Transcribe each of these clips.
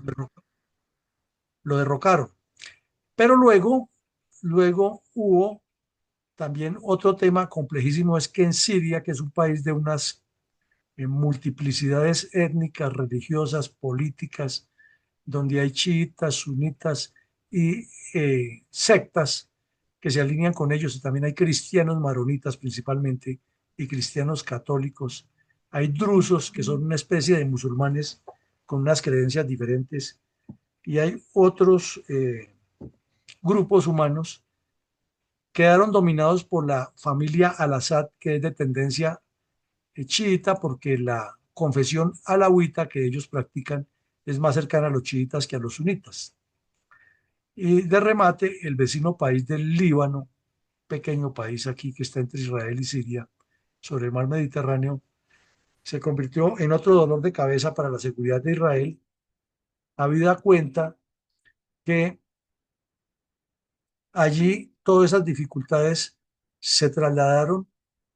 derro- lo derrocaron. Pero luego hubo también otro tema complejísimo, es que en Siria, que es un país de unas multiplicidades étnicas, religiosas, políticas, donde hay chiitas, sunitas y sectas que se alinean con ellos, y también hay cristianos maronitas principalmente y cristianos católicos. Hay drusos, que son una especie de musulmanes con unas creencias diferentes, y hay otros grupos humanos quedaron dominados por la familia Al-Assad, que es de tendencia chiita, porque la confesión alauita que ellos practican es más cercana a los chiitas que a los sunitas. Y de remate, el vecino país del Líbano, pequeño país aquí que está entre Israel y Siria, sobre el mar Mediterráneo, se convirtió en otro dolor de cabeza para la seguridad de Israel, habida cuenta que allí todas esas dificultades se trasladaron,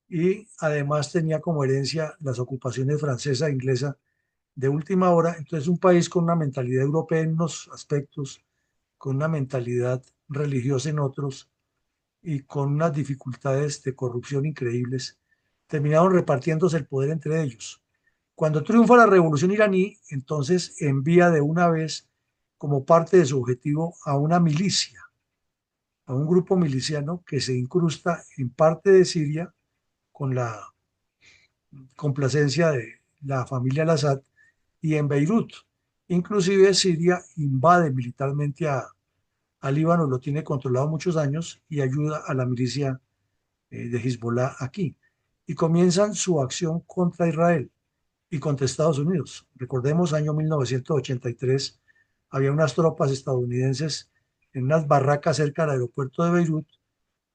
y además tenía como herencia las ocupaciones francesa e inglesa de última hora. Entonces, un país con una mentalidad europea en unos aspectos, con una mentalidad religiosa en otros, y con unas dificultades de corrupción increíbles, terminaron repartiéndose el poder entre ellos. Cuando triunfa la revolución iraní, entonces envía de una vez, como parte de su objetivo, a una milicia, a un grupo miliciano que se incrusta en parte de Siria con la complacencia de la familia al-Assad, y en Beirut. Inclusive Siria invade militarmente a Líbano, lo tiene controlado muchos años, y ayuda a la milicia de Hezbollah aquí. Y comienzan su acción contra Israel y contra Estados Unidos. Recordemos, año 1983, había unas tropas estadounidenses en unas barracas cerca del aeropuerto de Beirut,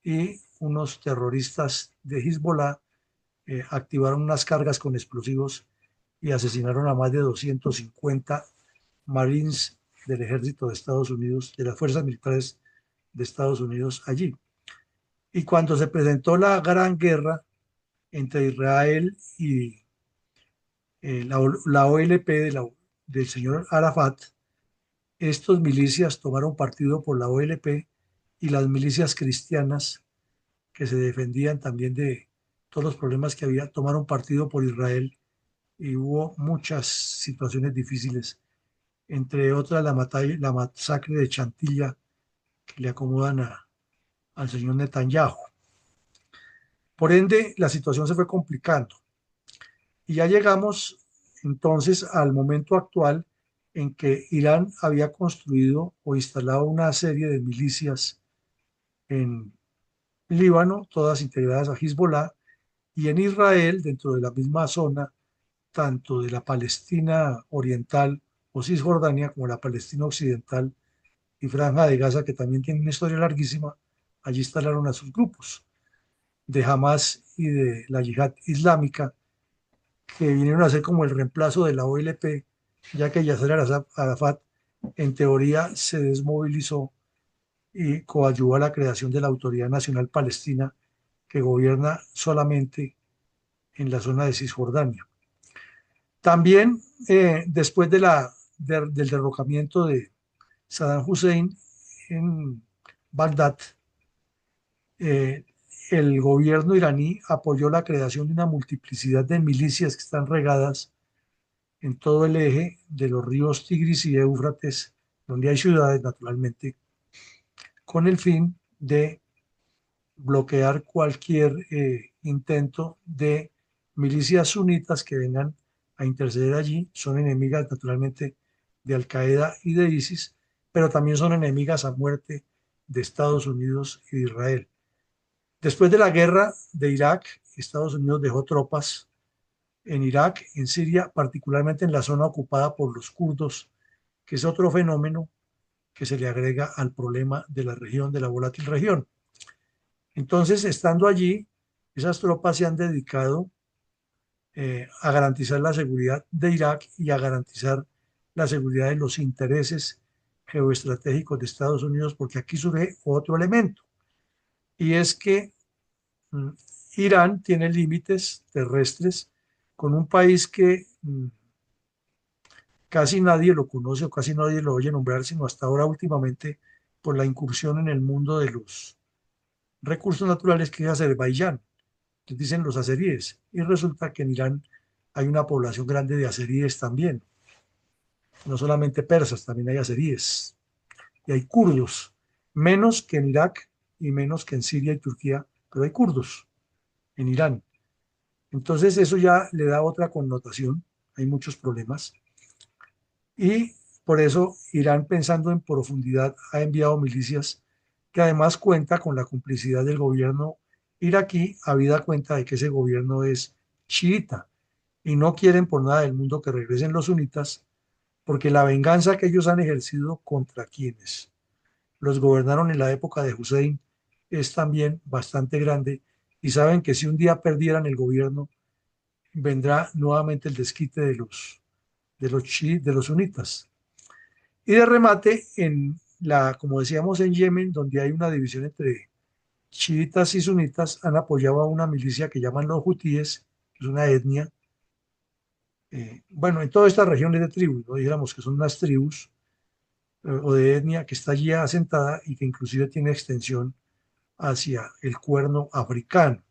y unos terroristas de Hezbollah activaron unas cargas con explosivos y asesinaron a más de 250 Marines del ejército de Estados Unidos, de las fuerzas militares de Estados Unidos allí. Y cuando se presentó la gran guerra entre Israel y la OLP del señor Arafat, estos milicias tomaron partido por la OLP, y las milicias cristianas que se defendían también de todos los problemas que había, tomaron partido por Israel, y hubo muchas situaciones difíciles, entre otras la masacre de Chantilla, que le acomodan al señor Netanyahu. Por ende, la situación se fue complicando, y ya llegamos entonces al momento actual, en que Irán había construido o instalado una serie de milicias en Líbano, todas integradas a Hezbollah, y en Israel, dentro de la misma zona, tanto de la Palestina oriental o Cisjordania, como la Palestina occidental y Franja de Gaza, que también tiene una historia larguísima. Allí instalaron a sus grupos de Hamas y de la Yihad Islámica, que vinieron a ser como el reemplazo de la OLP, ya que Yasser Arafat en teoría se desmovilizó y coadyuvó a la creación de la Autoridad Nacional Palestina, que gobierna solamente en la zona de Cisjordania. También, después del derrocamiento de Saddam Hussein en Bagdad, eh, el gobierno iraní apoyó la creación de una multiplicidad de milicias que están regadas en todo el eje de los ríos Tigris y Éufrates, donde hay ciudades, naturalmente, con el fin de bloquear cualquier intento de milicias sunitas que vengan a interceder allí. Son enemigas, naturalmente, de Al Qaeda y de ISIS, pero también son enemigas a muerte de Estados Unidos y de Israel. Después de la guerra de Irak, Estados Unidos dejó tropas en Irak, en Siria, particularmente en la zona ocupada por los kurdos, que es otro fenómeno que se le agrega al problema de la región, de la volátil región. Entonces, estando allí, esas tropas se han dedicado a garantizar la seguridad de Irak y a garantizar la seguridad de los intereses geoestratégicos de Estados Unidos, porque aquí surge otro elemento, y es que mm, Irán tiene límites terrestres con un país que casi nadie lo conoce o casi nadie lo oye nombrar, sino hasta ahora últimamente por la incursión en el mundo de los recursos naturales que es Azerbaiyán, que dicen los azeríes. Y resulta que en Irán hay una población grande de azeríes también, no solamente persas, también hay azeríes. Y hay kurdos, menos que en Irak y menos que en Siria y Turquía, pero hay kurdos en Irán. Entonces eso ya le da otra connotación, hay muchos problemas. Y por eso Irán, pensando en profundidad, ha enviado milicias que además cuenta con la complicidad del gobierno iraquí, habida cuenta de que ese gobierno es chiita y no quieren por nada del mundo que regresen los sunitas, porque la venganza que ellos han ejercido contra quienes los gobernaron en la época de Hussein es también bastante grande y saben que si un día perdieran el gobierno, vendrá nuevamente el desquite de los sunitas. Y de remate, como decíamos, en Yemen, donde hay una división entre chiitas y sunitas, han apoyado a una milicia que llaman los hutíes, que es una etnia. Bueno, en toda esta región es de tribus, no dijéramos que son unas tribus o de etnia que está allí asentada y que inclusive tiene extensión hacia el cuerno africano.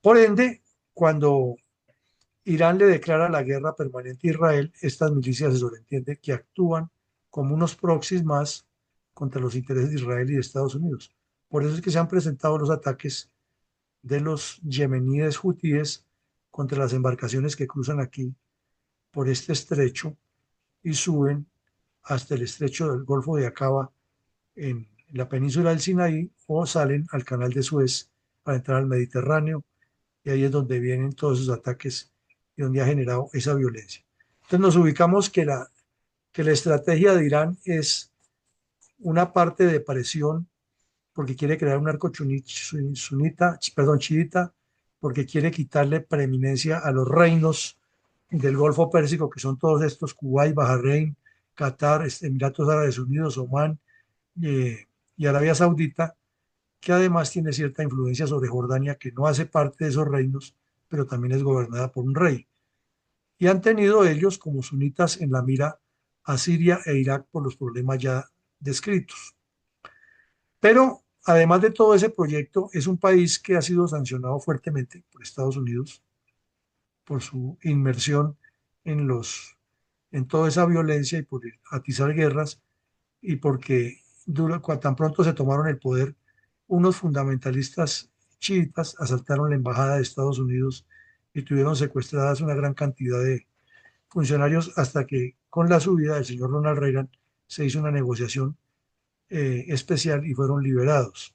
Por ende, cuando Irán le declara la guerra permanente a Israel, estas milicias se sobreentiende que actúan como unos proxies más contra los intereses de Israel y de Estados Unidos. Por eso es que se han presentado los ataques de los yemeníes hutíes contra las embarcaciones que cruzan aquí por este estrecho y suben hasta el estrecho del Golfo de Aqaba en la península del Sinaí o salen al canal de Suez para entrar al Mediterráneo y ahí es donde vienen todos esos ataques y donde ha generado esa violencia. Entonces nos ubicamos que la estrategia de Irán es una parte de presión porque quiere crear un arco sunita, perdón, chiita, porque quiere quitarle preeminencia a los reinos del Golfo Pérsico, que son todos estos, Kuwait, Bahrein, Qatar, Emiratos Árabes Unidos, Omán y Arabia Saudita, que además tiene cierta influencia sobre Jordania, que no hace parte de esos reinos, pero también es gobernada por un rey. Y han tenido ellos como sunitas en la mira a Siria e Irak por los problemas ya descritos. Pero además de todo ese proyecto, es un país que ha sido sancionado fuertemente por Estados Unidos por su inmersión en en toda esa violencia y por atizar guerras y porque tan pronto se tomaron el poder, unos fundamentalistas chiitas asaltaron la embajada de Estados Unidos y tuvieron secuestradas una gran cantidad de funcionarios hasta que con la subida del señor Ronald Reagan se hizo una negociación especial y fueron liberados.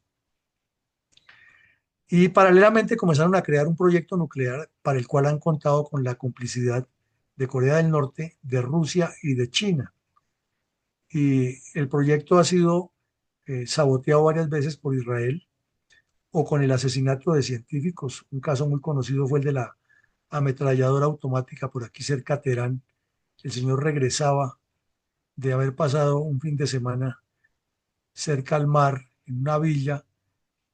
Y paralelamente comenzaron a crear un proyecto nuclear para el cual han contado con la complicidad de Corea del Norte, de Rusia y de China. Y el proyecto ha sido saboteado varias veces por Israel o con el asesinato de científicos. Un caso muy conocido fue el de la ametralladora automática por aquí cerca de Teherán. El señor regresaba de haber pasado un fin de semana cerca al mar, en una villa,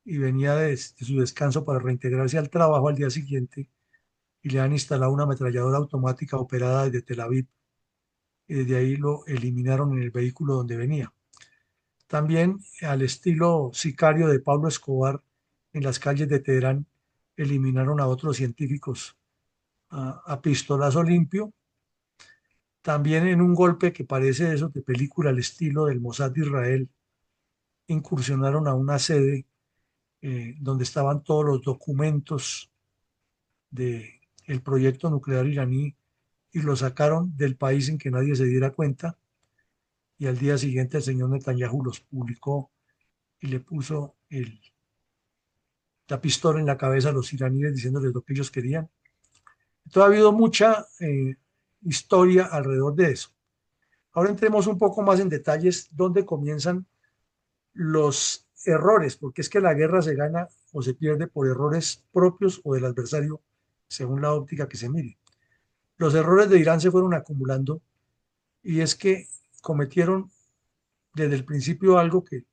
y venía de su descanso para reintegrarse al trabajo al día siguiente y le han instalado una ametralladora automática operada desde Tel Aviv y desde ahí lo eliminaron en el vehículo donde venía. También al estilo sicario de Pablo Escobar en las calles de Teherán eliminaron a otros científicos a pistolazo limpio. También en un golpe que parece eso de película al estilo del Mossad de Israel, incursionaron a una sede donde estaban todos los documentos del proyecto nuclear iraní y lo sacaron del país sin que nadie se diera cuenta. Y al día siguiente el señor Netanyahu los publicó y le puso la pistola en la cabeza a los iraníes diciéndoles lo que ellos querían. Entonces ha habido mucha historia alrededor de eso. Ahora entremos un poco más en detalles dónde comienzan los errores, porque es que la guerra se gana o se pierde por errores propios o del adversario, según la óptica que se mire. Los errores de Irán se fueron acumulando y es que cometieron desde el principio algo que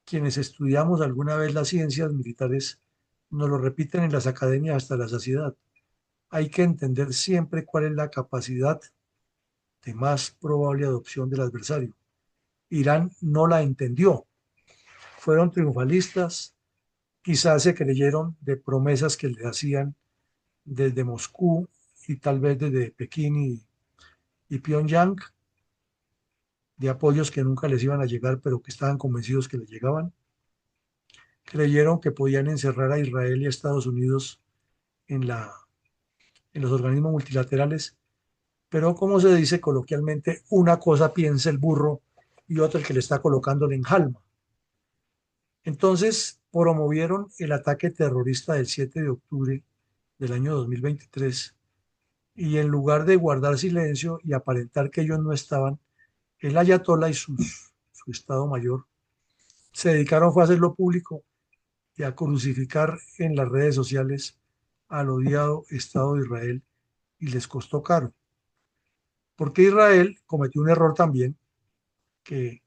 quienes estudiamos alguna vez las ciencias militares nos lo repiten en las academias hasta la saciedad. Hay que entender siempre cuál es la capacidad de más probable adopción del adversario. Irán no la entendió. Fueron triunfalistas, quizás se creyeron de promesas que les hacían desde Moscú y tal vez desde Pekín y Pyongyang, de apoyos que nunca les iban a llegar, pero que estaban convencidos que les llegaban. Creyeron que podían encerrar a Israel y a Estados Unidos en, en los organismos multilaterales, pero como se dice coloquialmente, una cosa piensa el burro y otra el que le está colocando la enjalma. Entonces promovieron el ataque terrorista del 7 de octubre del año 2023 y en lugar de guardar silencio y aparentar que ellos no estaban, el ayatollah y su estado mayor se dedicaron fue a hacerlo público y a crucificar en las redes sociales al odiado Estado de Israel y les costó caro. Porque Israel cometió un error también, que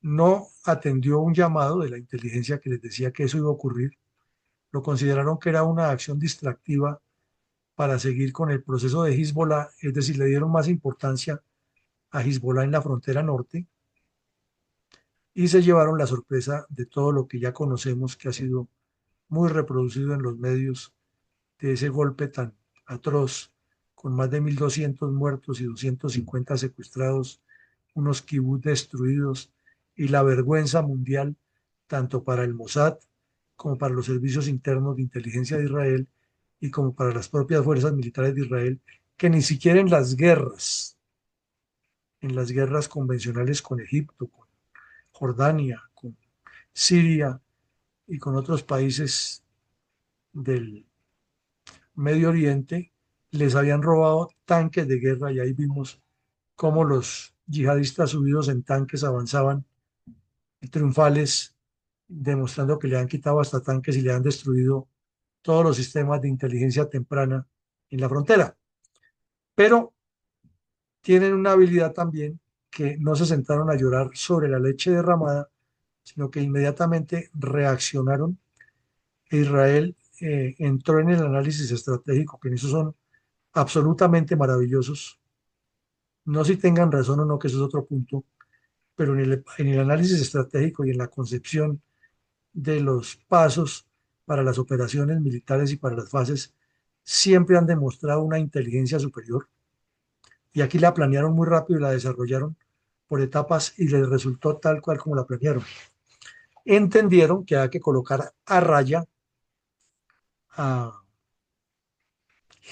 no atendió un llamado de la inteligencia que les decía que eso iba a ocurrir. Lo consideraron que era una acción distractiva para seguir con el proceso de Hezbollah, es decir, le dieron más importancia a Hezbollah en la frontera norte y se llevaron la sorpresa de todo lo que ya conocemos, que ha sido muy reproducido en los medios, de ese golpe tan atroz, con más de 1.200 muertos y 250 secuestrados, unos kibutz destruidos y la vergüenza mundial, tanto para el Mossad como para los servicios internos de inteligencia de Israel y como para las propias fuerzas militares de Israel, que ni siquiera en las guerras convencionales con Egipto, con Jordania, con Siria y con otros países del Medio Oriente, les habían robado tanques de guerra y ahí vimos cómo los yihadistas subidos en tanques avanzaban triunfales, demostrando que le han quitado hasta tanques y le han destruido todos los sistemas de inteligencia temprana en la frontera. Pero tienen una habilidad también, que no se sentaron a llorar sobre la leche derramada, sino que inmediatamente reaccionaron e Israel entró en el análisis estratégico, que en eso son absolutamente maravillosos. No si tengan razón o no, que eso es otro punto, pero en el análisis estratégico y en la concepción de los pasos para las operaciones militares y para las fases, siempre han demostrado una inteligencia superior. Y aquí la planearon muy rápido y la desarrollaron por etapas y les resultó tal cual como la planearon. Entendieron que había que colocar a raya a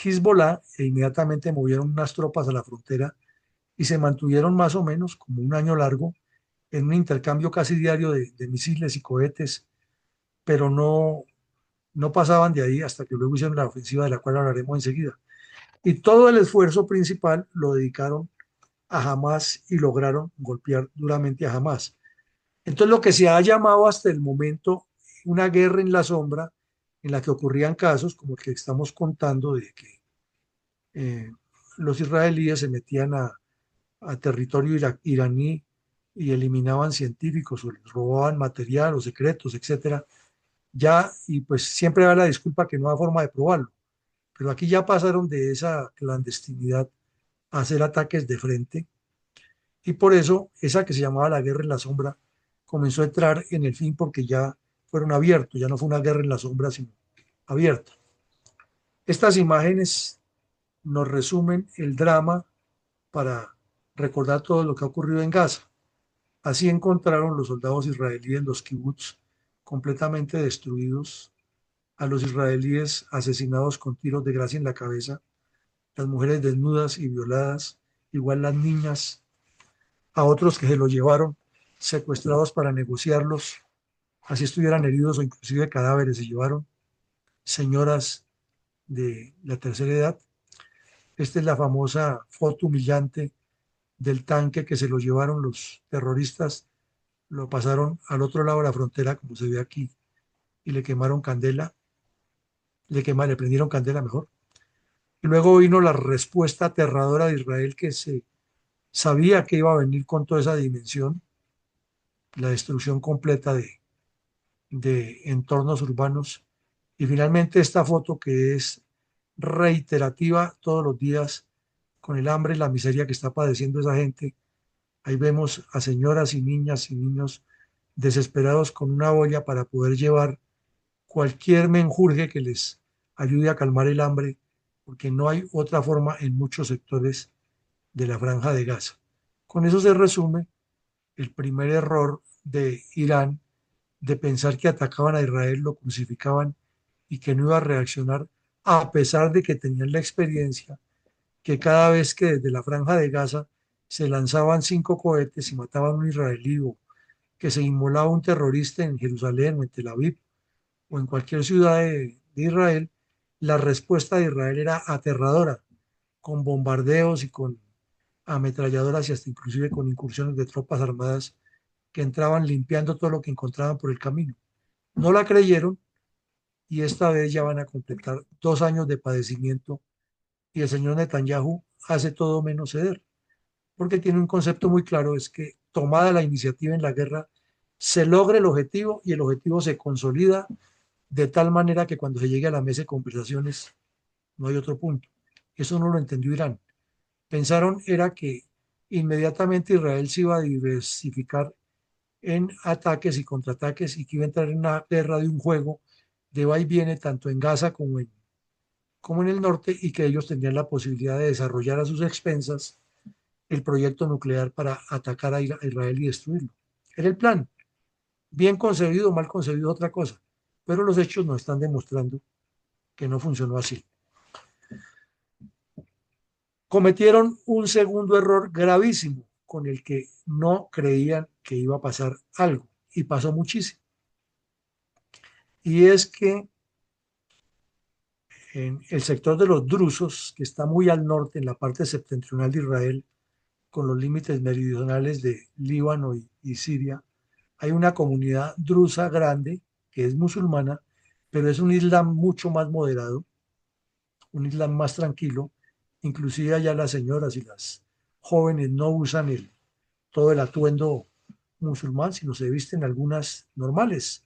Hezbollah e inmediatamente movieron unas tropas a la frontera y se mantuvieron más o menos como un año largo en un intercambio casi diario de misiles y cohetes, pero no pasaban de ahí hasta que luego hicieron la ofensiva de la cual hablaremos enseguida. Y todo el esfuerzo principal lo dedicaron a Hamas y lograron golpear duramente a Hamas. Entonces lo que se ha llamado hasta el momento una guerra en la sombra, en la que ocurrían casos como el que estamos contando de que eh, los israelíes se metían a territorio iraní y eliminaban científicos o les robaban material o secretos, etcétera, ya, y pues siempre da la disculpa que no hay forma de probarlo, pero aquí ya pasaron de esa clandestinidad a hacer ataques de frente, y por eso esa que se llamaba la guerra en la sombra comenzó a entrar en el fin porque ya fueron abiertos, ya no fue una guerra en la sombra, sino abierta. Estas imágenes nos resumen el drama para recordar todo lo que ha ocurrido en Gaza. Así encontraron los soldados israelíes los kibbutz completamente destruidos, a los israelíes asesinados con tiros de gracia en la cabeza, las mujeres desnudas y violadas, igual las niñas, a otros que se los llevaron secuestrados para negociarlos, así estuvieran heridos o inclusive cadáveres se llevaron, señoras de la tercera edad. Esta es la famosa foto humillante del tanque que se lo llevaron los terroristas, lo pasaron al otro lado de la frontera, como se ve aquí, y le quemaron candela, le prendieron candela mejor. Y luego vino la respuesta aterradora de Israel, que se sabía que iba a venir con toda esa dimensión, la destrucción completa de entornos urbanos. Y finalmente esta foto que es reiterativa todos los días con el hambre y la miseria que está padeciendo esa gente. Ahí vemos a señoras y niñas y niños desesperados con una olla para poder llevar cualquier menjurje que les ayude a calmar el hambre, porque no hay otra forma en muchos sectores de la Franja de Gaza. Con eso se resume el primer error de Irán de pensar que atacaban a Israel, lo crucificaban y que no iba a reaccionar, a pesar de que tenían la experiencia que cada vez que desde la Franja de Gaza se lanzaban 5 cohetes y mataban a un israelí, o que se inmolaba un terrorista en Jerusalén o en Tel Aviv o en cualquier ciudad de Israel, la respuesta de Israel era aterradora, con bombardeos y con ametralladoras y hasta inclusive con incursiones de tropas armadas que entraban limpiando todo lo que encontraban por el camino. No la creyeron y esta vez ya van a completar 2 años de padecimiento y el señor Netanyahu hace todo menos ceder, porque tiene un concepto muy claro, es que tomada la iniciativa en la guerra, se logra el objetivo y el objetivo se consolida de tal manera que cuando se llegue a la mesa de conversaciones no hay otro punto. Eso no lo entendió Irán. Pensaron era que inmediatamente Israel se iba a diversificar en ataques y contraataques y que iba a entrar en una guerra de un juego de va y viene tanto en Gaza como en el norte y que ellos tendrían la posibilidad de desarrollar a sus expensas el proyecto nuclear para atacar a Israel y destruirlo. Era el plan. Bien concebido o mal concebido, otra cosa. Pero los hechos nos están demostrando que no funcionó así. Cometieron un segundo error gravísimo con el que no creían que iba a pasar algo y pasó muchísimo. Y es que en el sector de los drusos, que está muy al norte, en la parte septentrional de Israel, con los límites meridionales de Líbano y Siria, hay una comunidad drusa grande que es musulmana, pero es un islam mucho más moderado, un islam más tranquilo. Inclusive allá las señoras y las jóvenes no usan todo el atuendo musulmán, sino se visten algunas normales,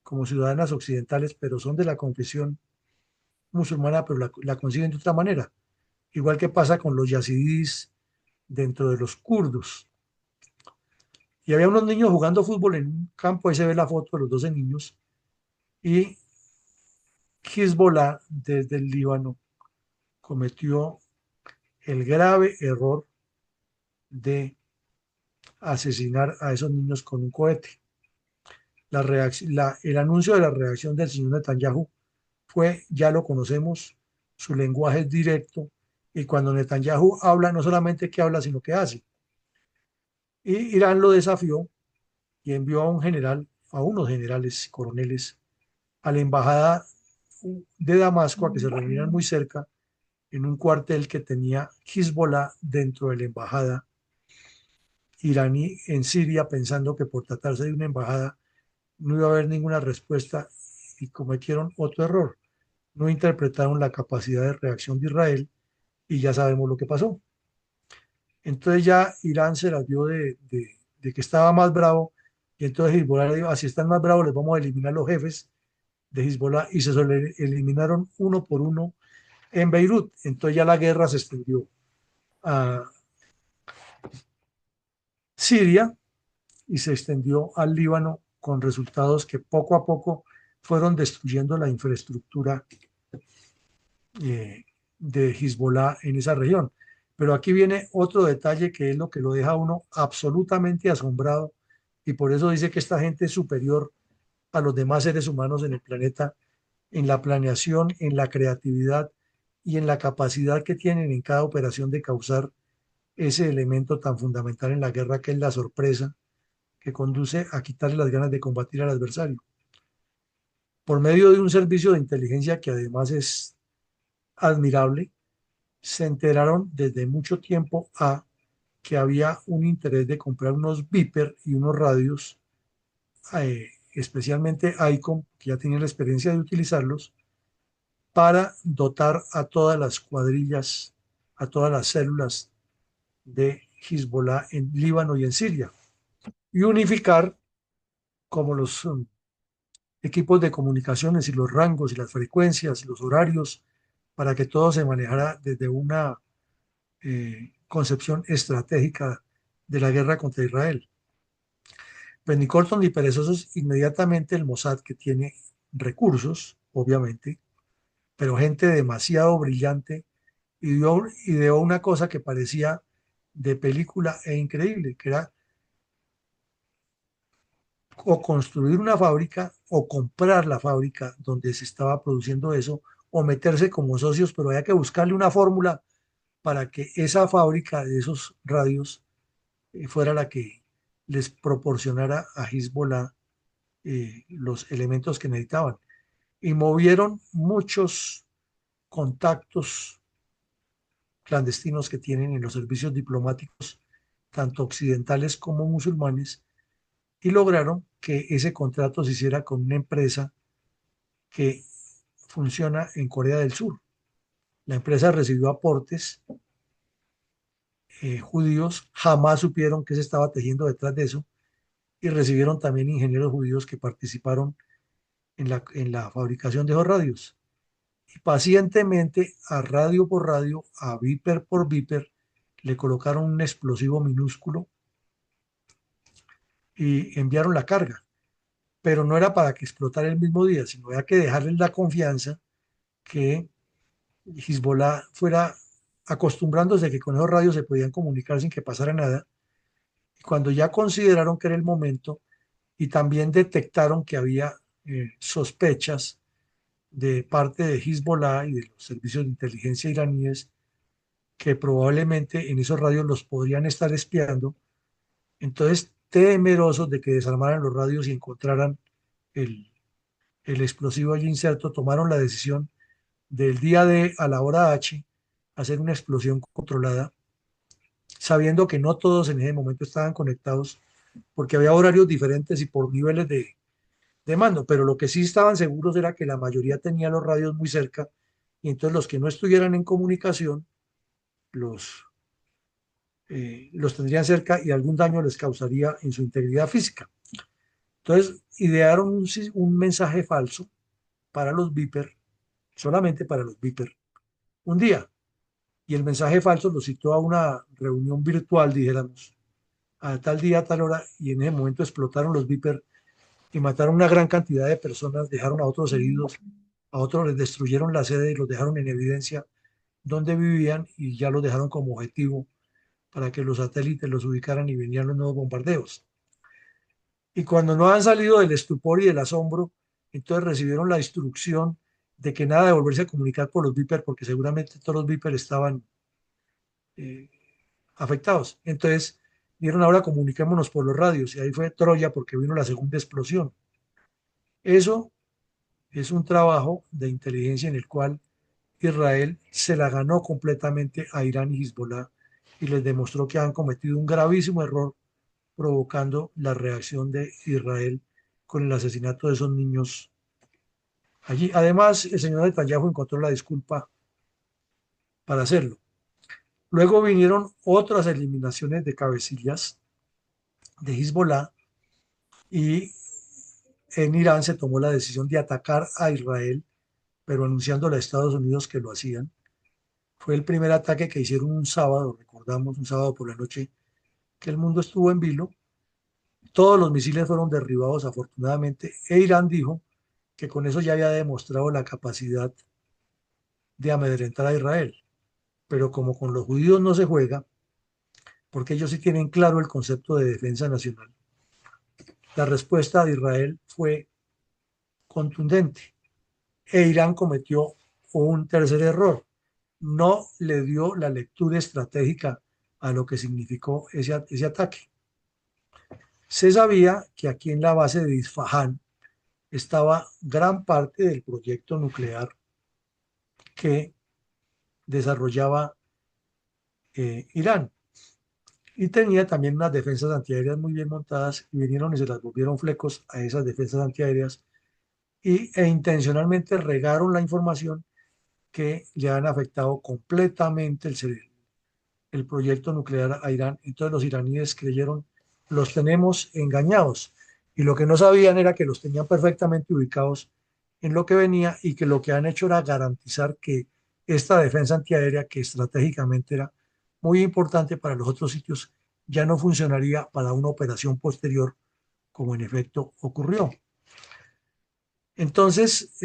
como ciudadanas occidentales, pero son de la confesión musulmana, pero la conciben de otra manera. Igual que pasa con los yazidíes dentro de los kurdos. Y había unos niños jugando fútbol en un campo, ahí se ve la foto de los 12 niños, y Hezbollah desde el Líbano cometió el grave error de asesinar a esos niños con un cohete. El anuncio de la reacción del señor Netanyahu fue, ya lo conocemos, su lenguaje es directo, y cuando Netanyahu habla, no solamente que habla, sino que hace. Y Irán lo desafió y envió a un general, a unos generales, coroneles, a la embajada de Damasco a que se reunieran muy cerca en un cuartel que tenía Hezbollah dentro de la embajada iraní en Siria, pensando que por tratarse de una embajada no iba a haber ninguna respuesta y cometieron otro error. No interpretaron la capacidad de reacción de Israel y ya sabemos lo que pasó. Entonces ya Irán se las dio de que estaba más bravo y entonces Hezbollah le dijo, así están más bravos, les vamos a eliminar los jefes de Hezbollah y se eliminaron uno por uno en Beirut. Entonces ya la guerra se extendió a Siria y se extendió al Líbano con resultados que poco a poco fueron destruyendo la infraestructura eh, de Hezbollah en esa región. Pero aquí viene otro detalle que es lo que lo deja a uno absolutamente asombrado y por eso dice que esta gente es superior a los demás seres humanos en el planeta en la planeación, en la creatividad y en la capacidad que tienen en cada operación de causar ese elemento tan fundamental en la guerra que es la sorpresa, que conduce a quitarle las ganas de combatir al adversario. Por medio de un servicio de inteligencia que además es admirable, se enteraron desde mucho tiempo a que había un interés de comprar unos Viper y unos radios, especialmente ICOM, que ya tenía la experiencia de utilizarlos, para dotar a todas las cuadrillas, a todas las células de Hezbollah en Líbano y en Siria, y unificar como los equipos de comunicaciones y los rangos y las frecuencias, los horarios, para que todo se manejara desde una concepción estratégica de la guerra contra Israel. Pues ni cortos ni perezosos, inmediatamente el Mossad, que tiene recursos, obviamente, pero gente demasiado brillante, ideó una cosa que parecía de película e increíble, que era o construir una fábrica o comprar la fábrica donde se estaba produciendo eso, o meterse como socios, pero había que buscarle una fórmula para que esa fábrica de esos radios fuera la que les proporcionara a Hezbollah los elementos que necesitaban. Y movieron muchos contactos clandestinos que tienen en los servicios diplomáticos, tanto occidentales como musulmanes, y lograron que ese contrato se hiciera con una empresa que funciona en Corea del Sur. La empresa recibió aportes judíos, jamás supieron qué se estaba tejiendo detrás de eso, y recibieron también ingenieros judíos que participaron en la fabricación de esos radios. Y pacientemente, a radio por radio, a Viper por Viper, le colocaron un explosivo minúsculo y enviaron la carga. Pero no era para que explotara el mismo día, sino había que dejarles la confianza que Hezbollah fuera acostumbrándose que con esos radios se podían comunicar sin que pasara nada. Y cuando ya consideraron que era el momento y también detectaron que había sospechas de parte de Hezbollah y de los servicios de inteligencia iraníes que probablemente en esos radios los podrían estar espiando, entonces temerosos de que desarmaran los radios y encontraran el, el explosivo allí inserto, tomaron la decisión del día D a la hora H hacer una explosión controlada, sabiendo que no todos en ese momento estaban conectados, porque había horarios diferentes y por niveles de mando, pero lo que sí estaban seguros era que la mayoría tenía los radios muy cerca, y entonces los que no estuvieran en comunicación los, los tendrían cerca y algún daño les causaría en su integridad física. Entonces idearon un mensaje falso para los Viper, solamente para los Viper, un día. Y el mensaje falso lo citó a una reunión virtual, dijéramos, a tal día, a tal hora, y en ese momento explotaron los Viper y mataron una gran cantidad de personas, dejaron a otros heridos, a otros les destruyeron la sede y los dejaron en evidencia donde vivían y ya los dejaron como objetivo para que los satélites los ubicaran y venían los nuevos bombardeos. Y cuando no han salido del estupor y del asombro, entonces recibieron la instrucción de que nada de volverse a comunicar por los Viper, porque seguramente todos los Viper estaban eh, afectados. Entonces dieron ahora comuniquémonos por los radios y ahí fue Troya porque vino la segunda explosión. Eso es un trabajo de inteligencia en el cual Israel se la ganó completamente a Irán y Hezbollah y les demostró que han cometido un gravísimo error provocando la reacción de Israel con el asesinato de esos niños allí. Además, el señor Netanyahu encontró la disculpa para hacerlo. Luego vinieron otras eliminaciones de cabecillas de Hezbollah y en Irán se tomó la decisión de atacar a Israel, pero anunciándole a Estados Unidos que lo hacían. Fue el primer ataque que hicieron un sábado, recordamos, un sábado por la noche, que el mundo estuvo en vilo. Todos los misiles fueron derribados afortunadamente e Irán dijo que con eso ya había demostrado la capacidad de amedrentar a Israel. Pero como con los judíos no se juega, porque ellos sí tienen claro el concepto de defensa nacional, la respuesta de Israel fue contundente e Irán cometió un tercer error. No le dio la lectura estratégica a lo que significó ese ataque. Se sabía que aquí en la base de Isfahán estaba gran parte del proyecto nuclear que desarrollaba Irán. Y tenía también unas defensas antiaéreas muy bien montadas y vinieron y se las volvieron flecos a esas defensas antiaéreas e intencionalmente regaron la información que le han afectado completamente el proyecto nuclear a Irán. Entonces los iraníes creyeron, los tenemos engañados. Y lo que no sabían era que los tenían perfectamente ubicados en lo que venía y que lo que han hecho era garantizar que esta defensa antiaérea, que estratégicamente era muy importante para los otros sitios, ya no funcionaría para una operación posterior, como en efecto ocurrió. Entonces,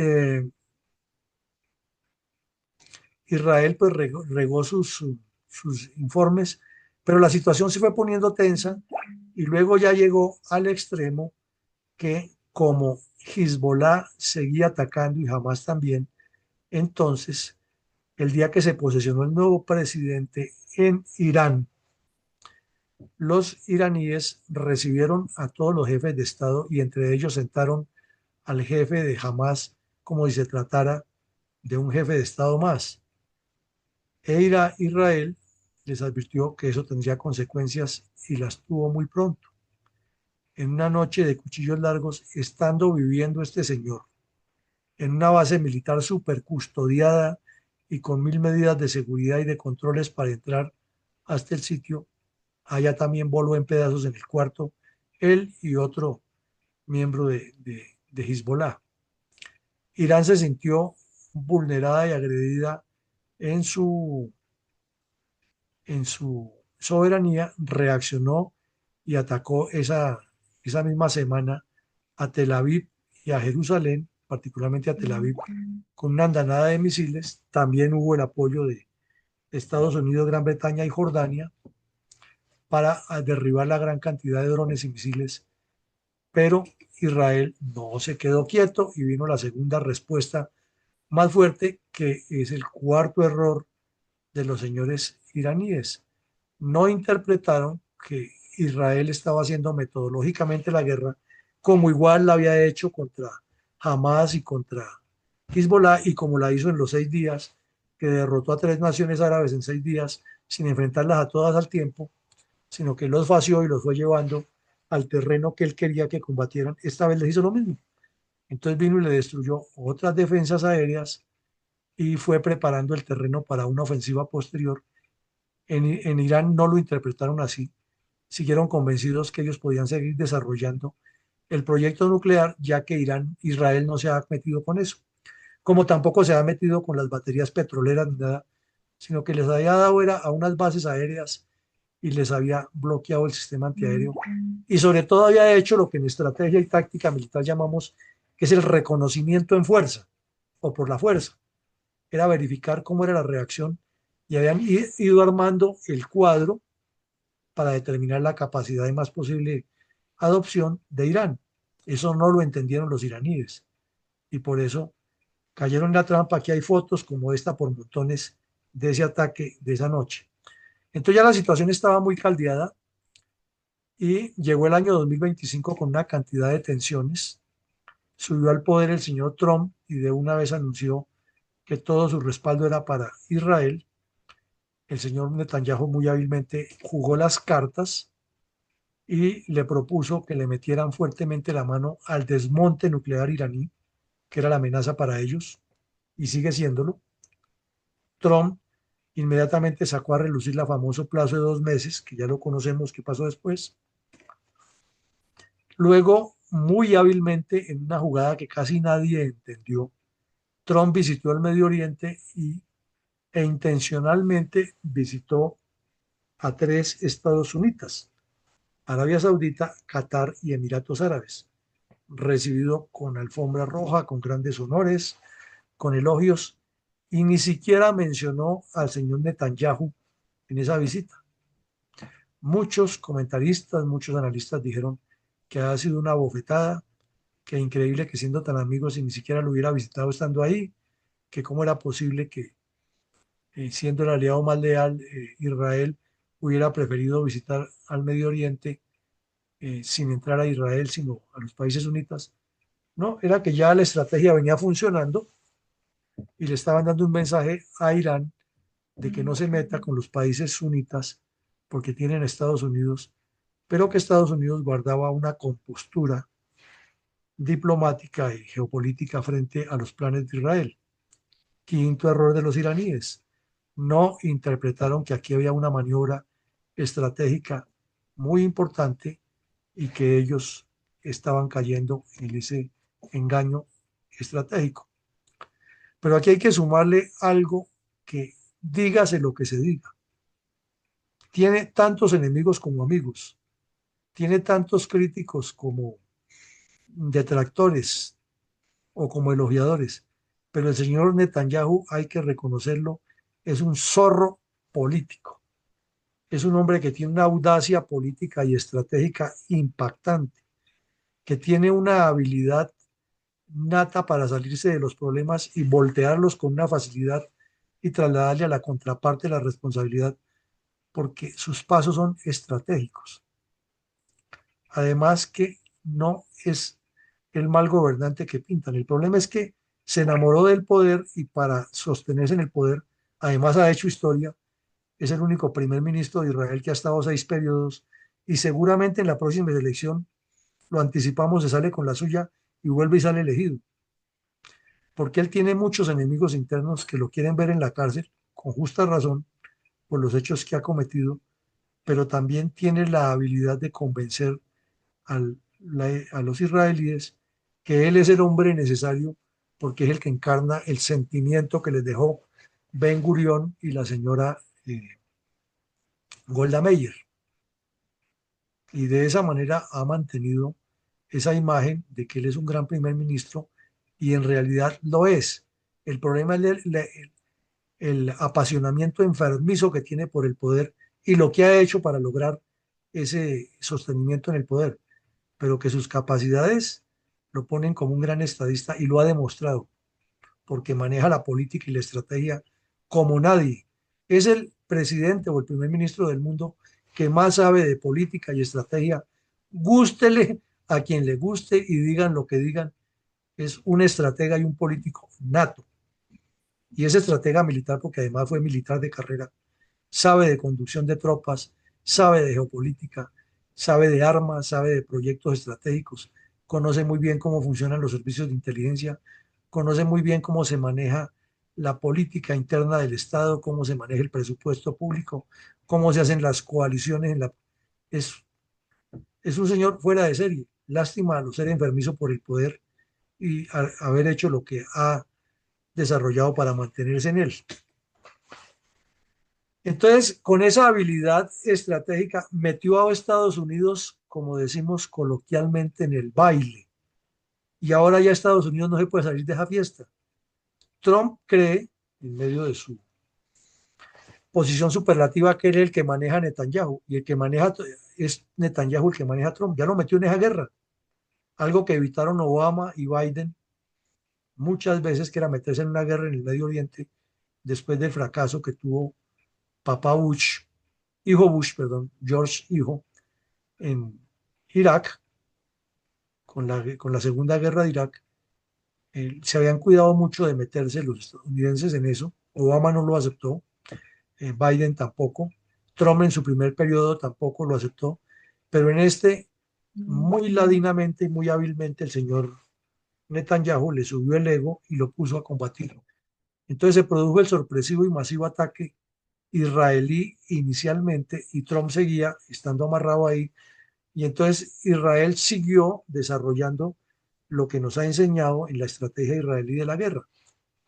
Israel pues regó sus informes, pero la situación se fue poniendo tensa y luego ya llegó al extremo que como Hezbollah seguía atacando y Hamas también, entonces el día que se posesionó el nuevo presidente en Irán, los iraníes recibieron a todos los jefes de Estado y entre ellos sentaron al jefe de Hamas como si se tratara de un jefe de Estado más. Israel les advirtió que eso tendría consecuencias y las tuvo muy pronto. En una noche de cuchillos largos, estando viviendo este señor en una base militar súper custodiada y con 1000 medidas de seguridad y de controles para entrar hasta el sitio, allá también voló en pedazos en el cuarto él y otro miembro de Hezbollah. Irán se sintió vulnerada y agredida en su soberanía, reaccionó y atacó esa misma semana a Tel Aviv y a Jerusalén, particularmente a Tel Aviv, con una andanada de misiles. También hubo el apoyo de Estados Unidos, Gran Bretaña y Jordania para derribar la gran cantidad de drones y misiles, pero Israel no se quedó quieto y vino la segunda respuesta más fuerte, que es el cuarto error de los señores iraníes. No interpretaron que Israel estaba haciendo metodológicamente la guerra como igual la había hecho contra Hamas y contra Hezbollah y como la hizo en los 6 días, que derrotó a 3 naciones árabes en 6 días sin enfrentarlas a todas al tiempo, sino que los vació y los fue llevando al terreno que él quería que combatieran. Esta vez les hizo lo mismo. Entonces vino y le destruyó otras defensas aéreas y fue preparando el terreno para una ofensiva posterior. En Irán no lo interpretaron así, siguieron convencidos que ellos podían seguir desarrollando el proyecto nuclear, ya que Israel no se ha metido con eso, como tampoco se ha metido con las baterías petroleras ni nada, sino que les había dado era a unas bases aéreas y les había bloqueado el sistema antiaéreo y sobre todo había hecho lo que en estrategia y táctica militar llamamos que es el reconocimiento en fuerza o por la fuerza, era verificar cómo era la reacción y habían ido armando el cuadro para determinar la capacidad de más posible adopción de Irán. Eso no lo entendieron los iraníes y por eso cayeron en la trampa. Aquí hay fotos como esta por montones de ese ataque de esa noche. Entonces ya la situación estaba muy caldeada y llegó el año 2025 con una cantidad de tensiones. Subió al poder el señor Trump y de una vez anunció que todo su respaldo era para Israel. El señor Netanyahu muy hábilmente jugó las cartas y le propuso que le metieran fuertemente la mano al desmonte nuclear iraní, que era la amenaza para ellos, y sigue siéndolo. Trump inmediatamente sacó a relucir la famoso plazo de 2 meses, que ya lo conocemos, qué pasó después. Luego, muy hábilmente, en una jugada que casi nadie entendió, Trump visitó el Medio Oriente e intencionalmente visitó a 3 estados sunitas: Arabia Saudita, Qatar y Emiratos Árabes, recibido con alfombra roja, con grandes honores, con elogios, y ni siquiera mencionó al señor Netanyahu en esa visita. Muchos comentaristas, muchos analistas dijeron que ha sido una bofetada, que increíble que siendo tan amigos y ni siquiera lo hubiera visitado estando ahí, que cómo era posible que siendo el aliado más leal, Israel hubiera preferido visitar al Medio Oriente sin entrar a Israel, sino a los países sunitas. No, era que ya la estrategia venía funcionando y le estaban dando un mensaje a Irán de que no se meta con los países sunitas porque tienen a Estados Unidos, pero que Estados Unidos guardaba una compostura diplomática y geopolítica frente a los planes de Israel. Quinto error de los iraníes: no interpretaron que aquí había una maniobra estratégica muy importante y que ellos estaban cayendo en ese engaño estratégico. Pero aquí hay que sumarle algo que, dígase lo que se diga, tiene tantos enemigos como amigos, tiene tantos críticos como detractores o como elogiadores, pero el señor Netanyahu, hay que reconocerlo, es un zorro político. Es un hombre que tiene una audacia política y estratégica impactante, que tiene una habilidad nata para salirse de los problemas y voltearlos con una facilidad y trasladarle a la contraparte la responsabilidad, porque sus pasos son estratégicos. Además que no es el mal gobernante que pintan. El problema es que se enamoró del poder y para sostenerse en el poder, además ha hecho historia, es el único primer ministro de Israel que ha estado 6 periodos y seguramente en la próxima elección, lo anticipamos, se sale con la suya y vuelve y sale elegido. Porque él tiene muchos enemigos internos que lo quieren ver en la cárcel, con justa razón, por los hechos que ha cometido, pero también tiene la habilidad de convencer a los israelíes que él es el hombre necesario porque es el que encarna el sentimiento que les dejó Ben Gurión y la señora Golda Meir. Y de esa manera ha mantenido esa imagen de que él es un gran primer ministro y en realidad lo es. El problema es el apasionamiento enfermizo que tiene por el poder y lo que ha hecho para lograr ese sostenimiento en el poder, pero que sus capacidades lo ponen como un gran estadista y lo ha demostrado, porque maneja la política y la estrategia como nadie. Es el presidente o el primer ministro del mundo que más sabe de política y estrategia, gústele a quien le guste y digan lo que digan, es un estratega y un político nato. Y es estratega militar porque además fue militar de carrera, sabe de conducción de tropas, sabe de geopolítica, sabe de armas, sabe de proyectos estratégicos, conoce muy bien cómo funcionan los servicios de inteligencia, conoce muy bien cómo se maneja la política interna del Estado, cómo se maneja el presupuesto público, cómo se hacen las coaliciones. Es, es un señor fuera de serie. Lástima a lo ser enfermizo por el poder y haber hecho lo que ha desarrollado para mantenerse en él. Entonces, con esa habilidad estratégica, metió a Estados Unidos, como decimos coloquialmente, en el baile. Y ahora ya Estados Unidos no se puede salir de esa fiesta. Trump cree, en medio de su posición superlativa, que él es el que maneja a Netanyahu. Y el que maneja es Netanyahu el que maneja a Trump. Ya lo metió en esa guerra. Algo que evitaron Obama y Biden muchas veces, que era meterse en una guerra en el Medio Oriente después del fracaso que tuvo papá Bush, hijo Bush, perdón, George hijo, en Irak, con la Segunda Guerra de Irak. Se habían cuidado mucho de meterse los estadounidenses en eso. Obama no lo aceptó, Biden tampoco, Trump en su primer periodo tampoco lo aceptó, pero en este, muy ladinamente y muy hábilmente, el señor Netanyahu le subió el ego y lo puso a combatir. Entonces se produjo el sorpresivo y masivo ataque israelí inicialmente y Trump seguía estando amarrado ahí. Y entonces Israel siguió desarrollando lo que nos ha enseñado en la estrategia israelí de la guerra,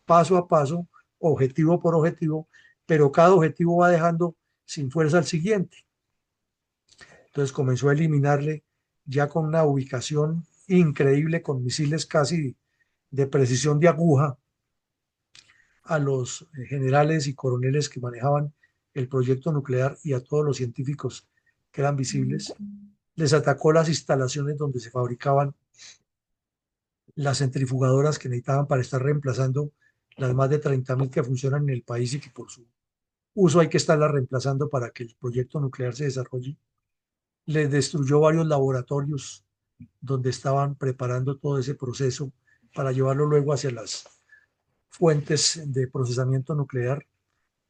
paso a paso, objetivo por objetivo, pero cada objetivo va dejando sin fuerza al siguiente. Entonces comenzó a eliminarle ya con una ubicación increíble, con misiles casi de precisión de aguja, a los generales y coroneles que manejaban el proyecto nuclear y a todos los científicos que eran visibles. Les atacó las instalaciones donde se fabricaban las centrifugadoras que necesitaban para estar reemplazando las más de 30.000 que funcionan en el país y que por su uso hay que estarlas reemplazando para que el proyecto nuclear se desarrolle. Les destruyó varios laboratorios donde estaban preparando todo ese proceso para llevarlo luego hacia las fuentes de procesamiento nuclear.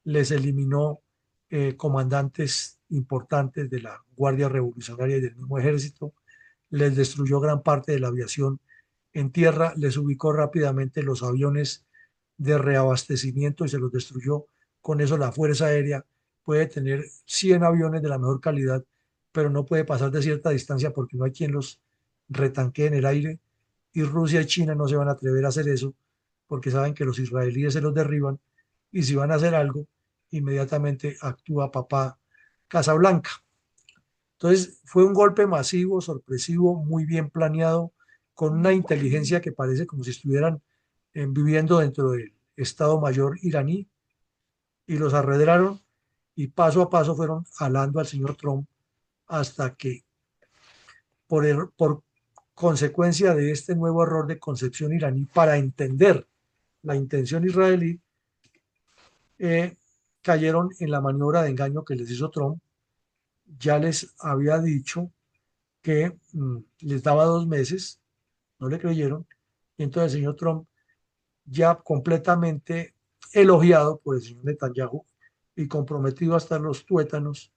Les eliminó comandantes importantes de la Guardia Revolucionaria y del mismo ejército, les destruyó gran parte de la aviación en tierra, les ubicó rápidamente los aviones de reabastecimiento y se los destruyó. Con eso la Fuerza Aérea puede tener 100 aviones de la mejor calidad, pero no puede pasar de cierta distancia porque no hay quien los retanquee en el aire. Y Rusia y China no se van a atrever a hacer eso porque saben que los israelíes se los derriban y si van a hacer algo, inmediatamente actúa papá Casablanca. Entonces fue un golpe masivo, sorpresivo, muy bien planeado, con una inteligencia que parece como si estuvieran viviendo dentro del Estado Mayor iraní, y los arredraron y paso a paso fueron alando al señor Trump hasta que por consecuencia de este nuevo error de concepción iraní para entender la intención israelí, eh, cayeron en la maniobra de engaño que les hizo Trump. Ya les había dicho que les daba 2 meses, no le creyeron, y entonces el señor Trump, ya completamente elogiado por el señor Netanyahu y comprometido hasta los tuétanos,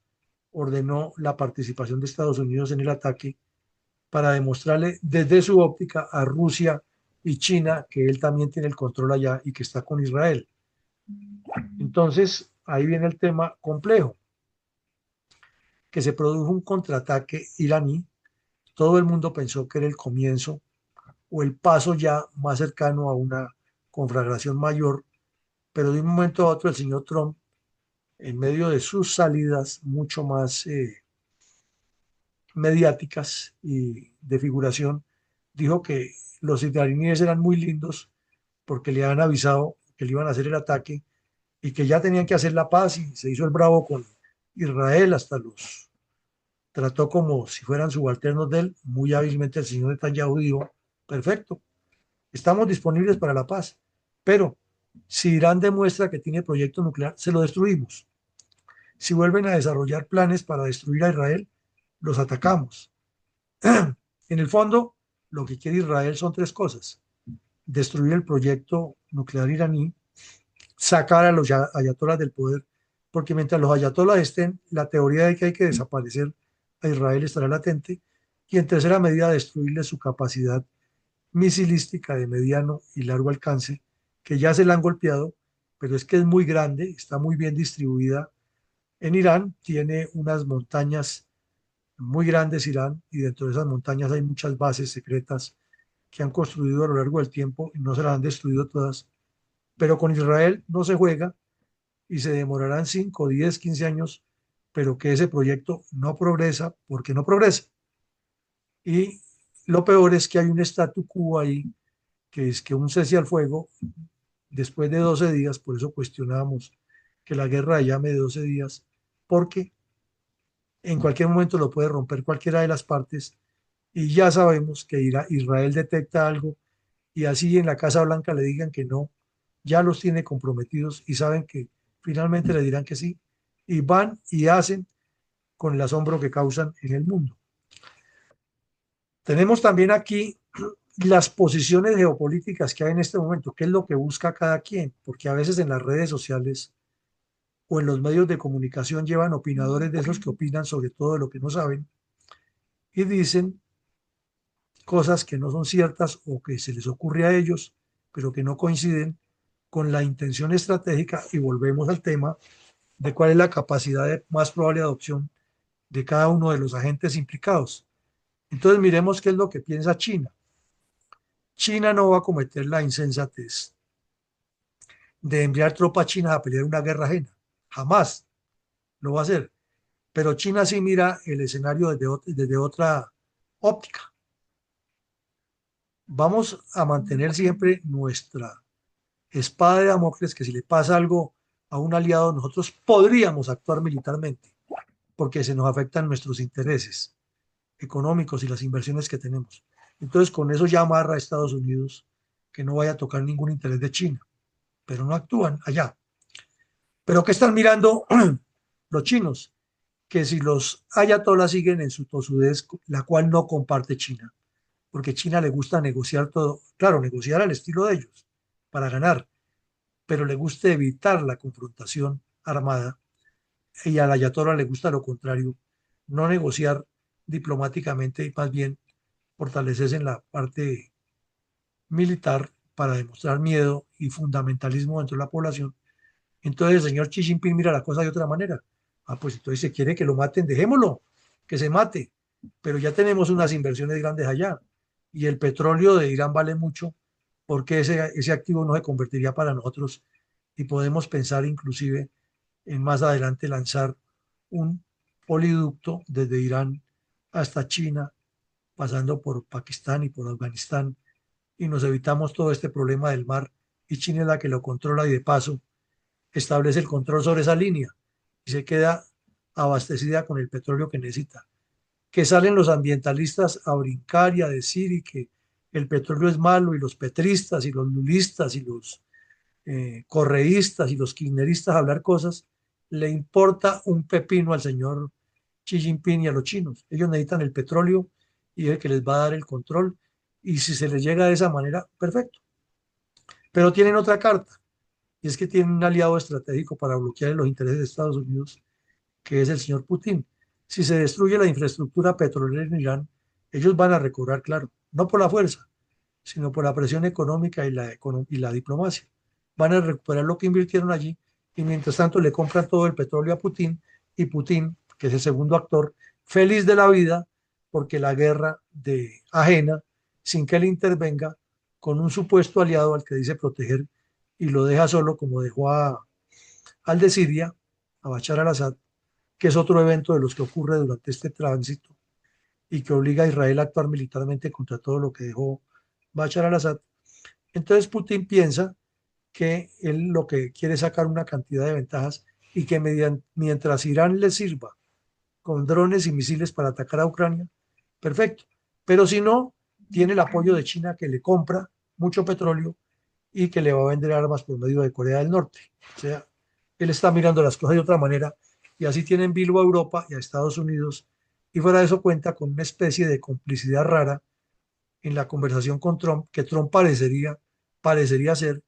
ordenó la participación de Estados Unidos en el ataque para demostrarle desde su óptica a Rusia y China que él también tiene el control allá y que está con Israel. Entonces, ahí viene el tema complejo, que se produjo un contraataque iraní. Todo el mundo pensó que era el comienzo o el paso ya más cercano a una conflagración mayor, pero de un momento a otro el señor Trump, en medio de sus salidas mucho más mediáticas y de figuración, dijo que los israelíes eran muy lindos porque le habían avisado que le iban a hacer el ataque y que ya tenían que hacer la paz, y se hizo el bravo con Israel, hasta los trató como si fueran subalternos de él. Muy hábilmente el señor Netanyahu dijo, perfecto, estamos disponibles para la paz, pero si Irán demuestra que tiene proyecto nuclear, se lo destruimos. Si vuelven a desarrollar planes para destruir a Israel, los atacamos. En el fondo, lo que quiere Israel son tres cosas: destruir el proyecto nuclear iraní, sacar a los ayatolás del poder, porque mientras los ayatolás estén, la teoría de que hay que desaparecer a Israel estará latente, y en tercera medida, destruirle su capacidad misilística de mediano y largo alcance, que ya se la han golpeado, pero es que es muy grande, está muy bien distribuida en Irán, tiene unas montañas muy grandes Irán, y dentro de esas montañas hay muchas bases secretas que han construido a lo largo del tiempo y no se las han destruido todas. Pero con Israel no se juega, y se demorarán 5, 10, 15 años, pero que ese proyecto no progresa porque no progresa. Y lo peor es que hay un statu quo ahí, que es que un cese al fuego después de 12 días, por eso cuestionábamos que la guerra llame de 12 días, porque en cualquier momento lo puede romper cualquiera de las partes, y ya sabemos que Israel detecta algo y así en la Casa Blanca le digan que no, ya los tiene comprometidos y saben que finalmente le dirán que sí, y van y hacen con el asombro que causan en el mundo. Tenemos también aquí las posiciones geopolíticas que hay en este momento, qué es lo que busca cada quien, porque a veces en las redes sociales o en los medios de comunicación llevan opinadores de esos que opinan sobre todo de lo que no saben y dicen cosas que no son ciertas o que se les ocurre a ellos, pero que no coinciden con la intención estratégica, y volvemos al tema de cuál es la capacidad de más probable adopción de cada uno de los agentes implicados. Entonces miremos qué es lo que piensa China. China no va a cometer la insensatez de enviar tropas chinas a pelear una guerra ajena. Jamás lo va a hacer. Pero China sí mira el escenario desde otra óptica. Vamos a mantener siempre nuestra espada de Damocles, que si le pasa algo a un aliado, nosotros podríamos actuar militarmente, porque se nos afectan nuestros intereses económicos y las inversiones que tenemos. Entonces, con eso ya amarra a Estados Unidos que no vaya a tocar ningún interés de China, pero no actúan allá. ¿Pero qué están mirando los chinos? Que si los ayatolás siguen en su tosudez, la cual no comparte China, porque a China le gusta negociar todo, claro, negociar al estilo de ellos, para ganar, pero le gusta evitar la confrontación armada, y al ayatollah le gusta lo contrario, no negociar diplomáticamente y más bien fortalecerse en la parte militar para demostrar miedo y fundamentalismo dentro de la población. Entonces el señor Xi Jinping mira la cosa de otra manera. Ah, pues entonces se quiere que lo maten, dejémoslo, que se mate. Pero ya tenemos unas inversiones grandes allá y el petróleo de Irán vale mucho, porque ese activo no se convertiría para nosotros, y podemos pensar inclusive en más adelante lanzar un oleoducto desde Irán hasta China, pasando por Pakistán y por Afganistán, y nos evitamos todo este problema del mar, y China es la que lo controla y de paso establece el control sobre esa línea y se queda abastecida con el petróleo que necesita. Que salen los ambientalistas a brincar y a decir y que el petróleo es malo y los petristas y los lulistas y los correístas y los kirchneristas a hablar cosas, le importa un pepino al señor Xi Jinping y a los chinos. Ellos necesitan el petróleo y es el que les va a dar el control. Y si se les llega de esa manera, perfecto. Pero tienen otra carta, y es que tienen un aliado estratégico para bloquear los intereses de Estados Unidos, que es el señor Putin. Si se destruye la infraestructura petrolera en Irán, ellos van a recobrar, claro, no por la fuerza, sino por la presión económica y la diplomacia. Van a recuperar lo que invirtieron allí y mientras tanto le compran todo el petróleo a Putin y Putin, que es el segundo actor, feliz de la vida porque la guerra de ajena, sin que él intervenga, con un supuesto aliado al que dice proteger y lo deja solo como dejó al de Siria, a Bashar al-Assad, que es otro evento de los que ocurre durante este tránsito y que obliga a Israel a actuar militarmente contra todo lo que dejó Bashar al-Assad. Entonces Putin piensa que él lo que quiere es sacar una cantidad de ventajas y que mientras Irán le sirva con drones y misiles para atacar a Ucrania, perfecto. Pero si no, tiene el apoyo de China que le compra mucho petróleo y que le va a vender armas por medio de Corea del Norte. O sea, él está mirando las cosas de otra manera y así tiene en vilo a Europa y a Estados Unidos y fuera de eso cuenta con una especie de complicidad rara en la conversación con Trump, que Trump parecería ser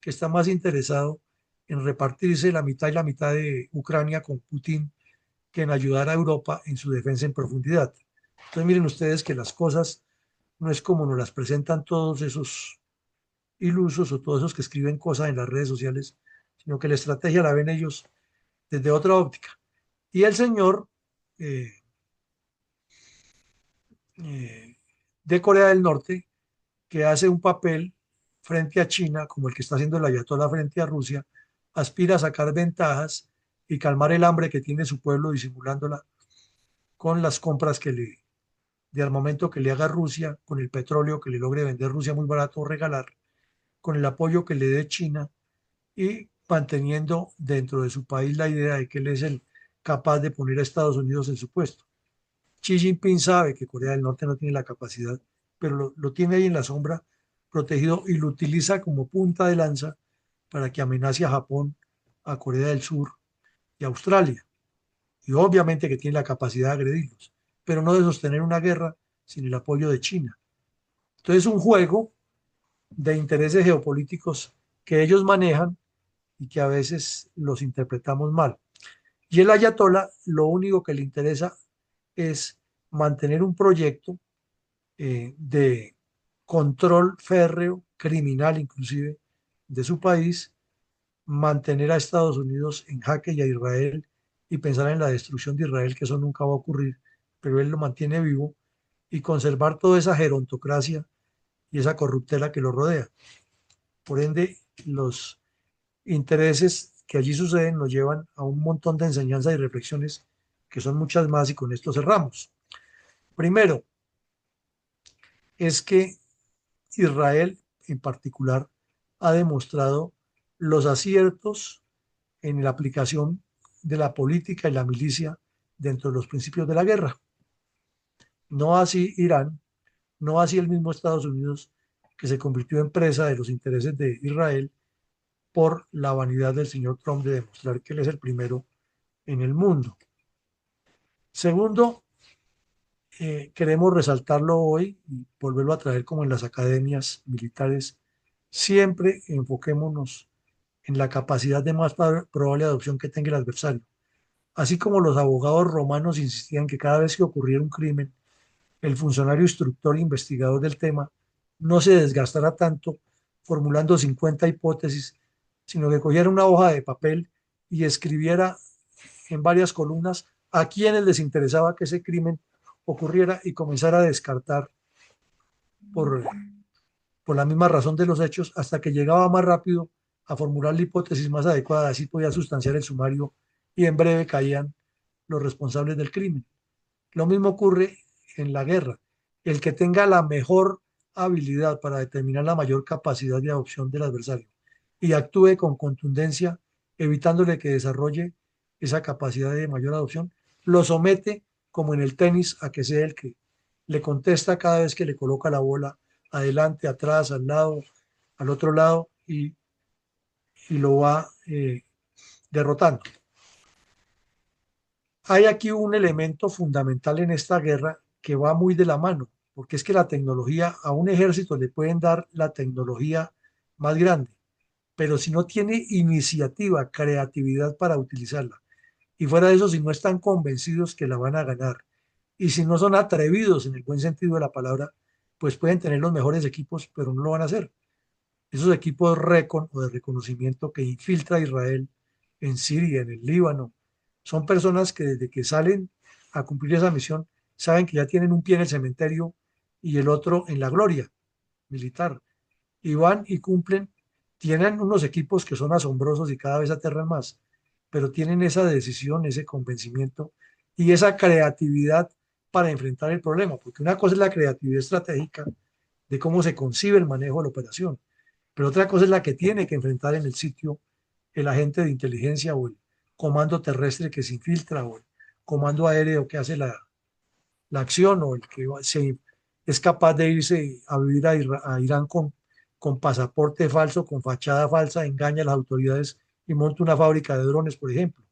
que está más interesado en repartirse la mitad y la mitad de Ucrania con Putin que en ayudar a Europa en su defensa en profundidad. Entonces miren ustedes que las cosas no es como nos las presentan todos esos ilusos o todos esos que escriben cosas en las redes sociales, sino que la estrategia la ven ellos desde otra óptica. Y el señor eh, eh, de Corea del Norte, que hace un papel frente a China, como el que está haciendo el Ayatollah frente a Rusia, aspira a sacar ventajas y calmar el hambre que tiene su pueblo disimulándola con las compras de armamento que le haga Rusia, con el petróleo que le logre vender Rusia muy barato o regalar, con el apoyo que le dé China y manteniendo dentro de su país la idea de que él es el capaz de poner a Estados Unidos en su puesto. Xi Jinping sabe que Corea del Norte no tiene la capacidad, pero lo tiene ahí en la sombra, protegido, y lo utiliza como punta de lanza para que amenace a Japón, a Corea del Sur y a Australia. Y obviamente que tiene la capacidad de agredirlos, pero no de sostener una guerra sin el apoyo de China. Entonces es un juego de intereses geopolíticos que ellos manejan y que a veces los interpretamos mal. Y el ayatollah lo único que le interesa es mantener un proyecto de control férreo, criminal inclusive, de su país, mantener a Estados Unidos en jaque y a Israel y pensar en la destrucción de Israel, que eso nunca va a ocurrir, pero él lo mantiene vivo y conservar toda esa gerontocracia y esa corruptela que lo rodea. Por ende, los intereses que allí suceden nos llevan a un montón de enseñanzas y reflexiones que son muchas más y con esto cerramos. Primero, es que Israel en particular ha demostrado los aciertos en la aplicación de la política y la milicia dentro de los principios de la guerra. No así Irán, no así el mismo Estados Unidos, que se convirtió en presa de los intereses de Israel por la vanidad del señor Trump de demostrar que él es el primero en el mundo. Segundo, queremos resaltarlo hoy y volverlo a traer como en las academias militares. Siempre enfoquémonos en la capacidad de más probable adopción que tenga el adversario. Así como los abogados romanos insistían que cada vez que ocurriera un crimen, el funcionario instructor e investigador del tema no se desgastara tanto formulando 50 hipótesis, sino que cogiera una hoja de papel y escribiera en varias columnas a quienes les interesaba que ese crimen ocurriera y comenzara a descartar por, por la misma razón de los hechos hasta que llegaba más rápido a formular la hipótesis más adecuada, así podía sustanciar el sumario y en breve caían los responsables del crimen. Lo mismo ocurre en la guerra. El que tenga la mejor habilidad para determinar la mayor capacidad de adopción del adversario y actúe con contundencia, evitándole que desarrolle esa capacidad de mayor adopción, lo somete, como en el tenis, a que sea el que le contesta cada vez que le coloca la bola adelante, atrás, al lado, al otro lado, y lo va derrotando. Hay aquí un elemento fundamental en esta guerra que va muy de la mano, porque es que la tecnología, a un ejército le pueden dar la tecnología más grande, pero si no tiene iniciativa, creatividad para utilizarla, y fuera de eso, si no están convencidos que la van a ganar, y si no son atrevidos en el buen sentido de la palabra, pues pueden tener los mejores equipos, pero no lo van a hacer. Esos equipos RECON o de reconocimiento que infiltra Israel en Siria, en el Líbano, son personas que desde que salen a cumplir esa misión saben que ya tienen un pie en el cementerio y el otro en la gloria militar. Y van y cumplen, tienen unos equipos que son asombrosos y cada vez aterran más, pero tienen esa decisión, ese convencimiento y esa creatividad para enfrentar el problema, porque una cosa es la creatividad estratégica de cómo se concibe el manejo de la operación, pero otra cosa es la que tiene que enfrentar en el sitio el agente de inteligencia o el comando terrestre que se infiltra o el comando aéreo que hace la acción o el que es capaz de irse a vivir a Irán con pasaporte falso, con fachada falsa, engaña a las autoridades y monta una fábrica de drones, por ejemplo.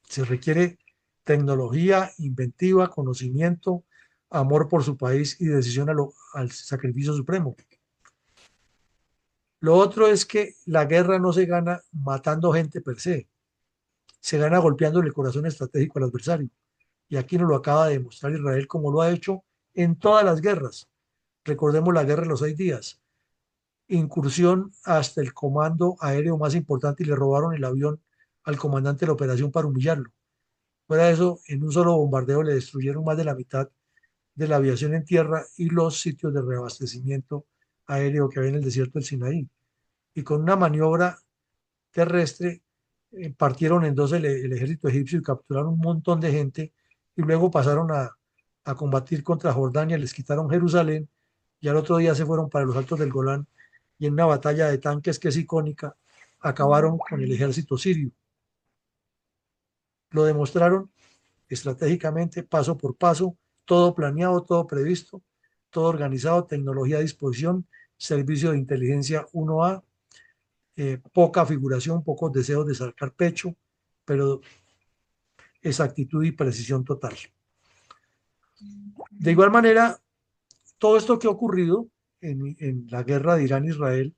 Se requiere tecnología, inventiva, conocimiento, amor por su país y decisión al sacrificio supremo. Lo otro es que la guerra no se gana matando gente per se gana golpeándole el corazón estratégico al adversario. Y aquí nos lo acaba de demostrar Israel como lo ha hecho en todas las guerras. Recordemos la guerra de los 6 días. Incursión hasta el comando aéreo más importante y le robaron el avión al comandante de la operación para humillarlo. Fuera de eso, en un solo bombardeo le destruyeron más de la mitad de la aviación en tierra y los sitios de reabastecimiento aéreo que había en el desierto del Sinaí. Y con una maniobra terrestre partieron en dos el ejército egipcio y capturaron un montón de gente y luego pasaron a combatir contra Jordania, les quitaron Jerusalén y al otro día se fueron para los altos del Golán y en una batalla de tanques que es icónica acabaron con el ejército sirio. Lo demostraron estratégicamente, paso por paso, todo planeado, todo previsto, todo organizado, tecnología a disposición, servicio de inteligencia 1A, poca figuración, pocos deseos de sacar pecho, pero exactitud y precisión total. De igual manera, todo esto que ha ocurrido en la guerra de Irán-Israel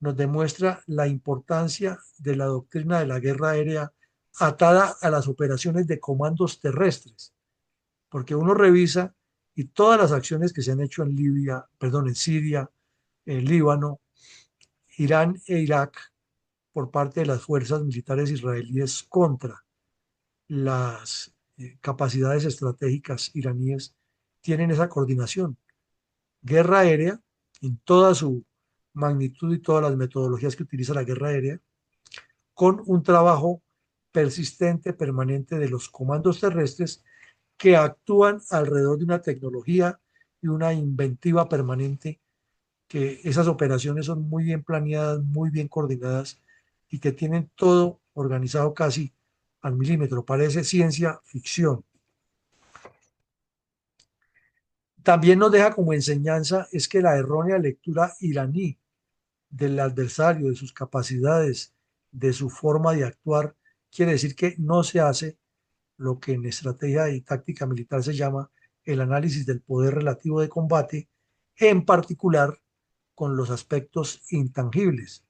nos demuestra la importancia de la doctrina de la guerra aérea atada a las operaciones de comandos terrestres, porque uno revisa y todas las acciones que se han hecho en Libia, perdón, en Siria, en Líbano, Irán e Irak por parte de las fuerzas militares israelíes contra las capacidades estratégicas iraníes tienen esa coordinación. Guerra aérea, en toda su magnitud y todas las metodologías que utiliza la guerra aérea, con un trabajo persistente, permanente de los comandos terrestres que actúan alrededor de una tecnología y una inventiva permanente, que esas operaciones son muy bien planeadas, muy bien coordinadas y que tienen todo organizado casi al milímetro. Parece ciencia ficción. También nos deja como enseñanza es que la errónea lectura iraní del adversario, de sus capacidades, de su forma de actuar, quiere decir que no se hace lo que en estrategia y táctica militar se llama el análisis del poder relativo de combate, en particular con los aspectos intangibles,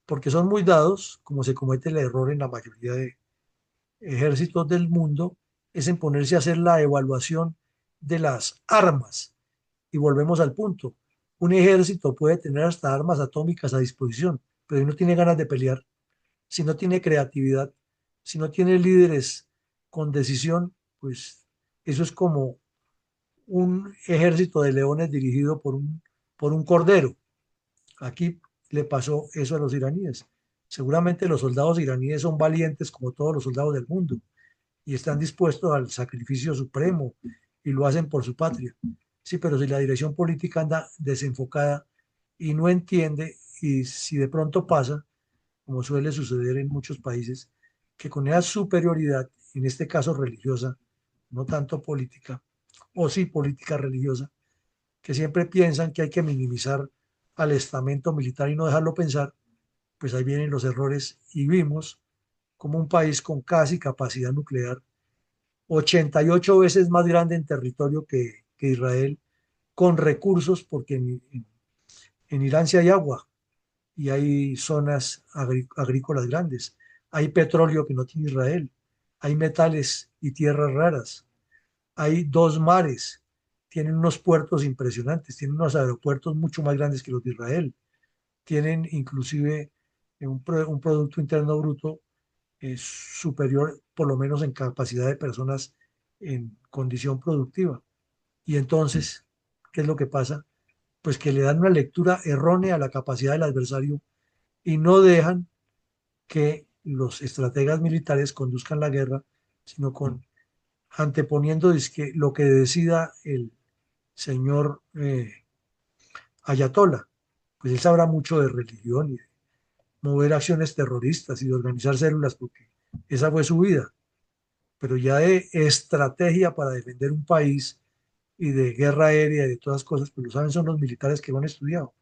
porque son muy dados, como se comete el error en la mayoría de ejércitos del mundo, es en ponerse a hacer la evaluación de las armas. Y volvemos al punto. Un ejército puede tener hasta armas atómicas a disposición, pero si no tiene ganas de pelear, si no tiene creatividad, si no tiene líderes con decisión, pues eso es como un ejército de leones dirigido por un cordero. Aquí le pasó eso a los iraníes. Seguramente los soldados iraníes son valientes como todos los soldados del mundo, y están dispuestos al sacrificio supremo y lo hacen por su patria. Sí, pero si la dirección política anda desenfocada y no entiende, y si de pronto pasa, como suele suceder en muchos países, que con esa superioridad, en este caso religiosa, no tanto política, o sí política religiosa, que siempre piensan que hay que minimizar al estamento militar y no dejarlo pensar, pues ahí vienen los errores y vimos como un país con casi capacidad nuclear, 88 veces más grande en territorio que Israel, con recursos, porque en Irán sí hay agua y hay zonas agrícolas grandes, hay petróleo que no tiene Israel, hay metales y tierras raras, hay dos mares, tienen unos puertos impresionantes, tienen unos aeropuertos mucho más grandes que los de Israel, tienen inclusive un Producto Interno Bruto superior, por lo menos en capacidad de personas en condición productiva. Y entonces, ¿qué es lo que pasa? Pues que le dan una lectura errónea a la capacidad del adversario y no dejan que los estrategas militares conduzcan la guerra, sino con anteponiendo dizque, lo que decida el señor Ayatollah. Pues él sabrá mucho de religión y de mover acciones terroristas y de organizar células, porque esa fue su vida. Pero ya de estrategia para defender un país y de guerra aérea y de todas cosas, pues lo saben son los militares que lo han estudiado.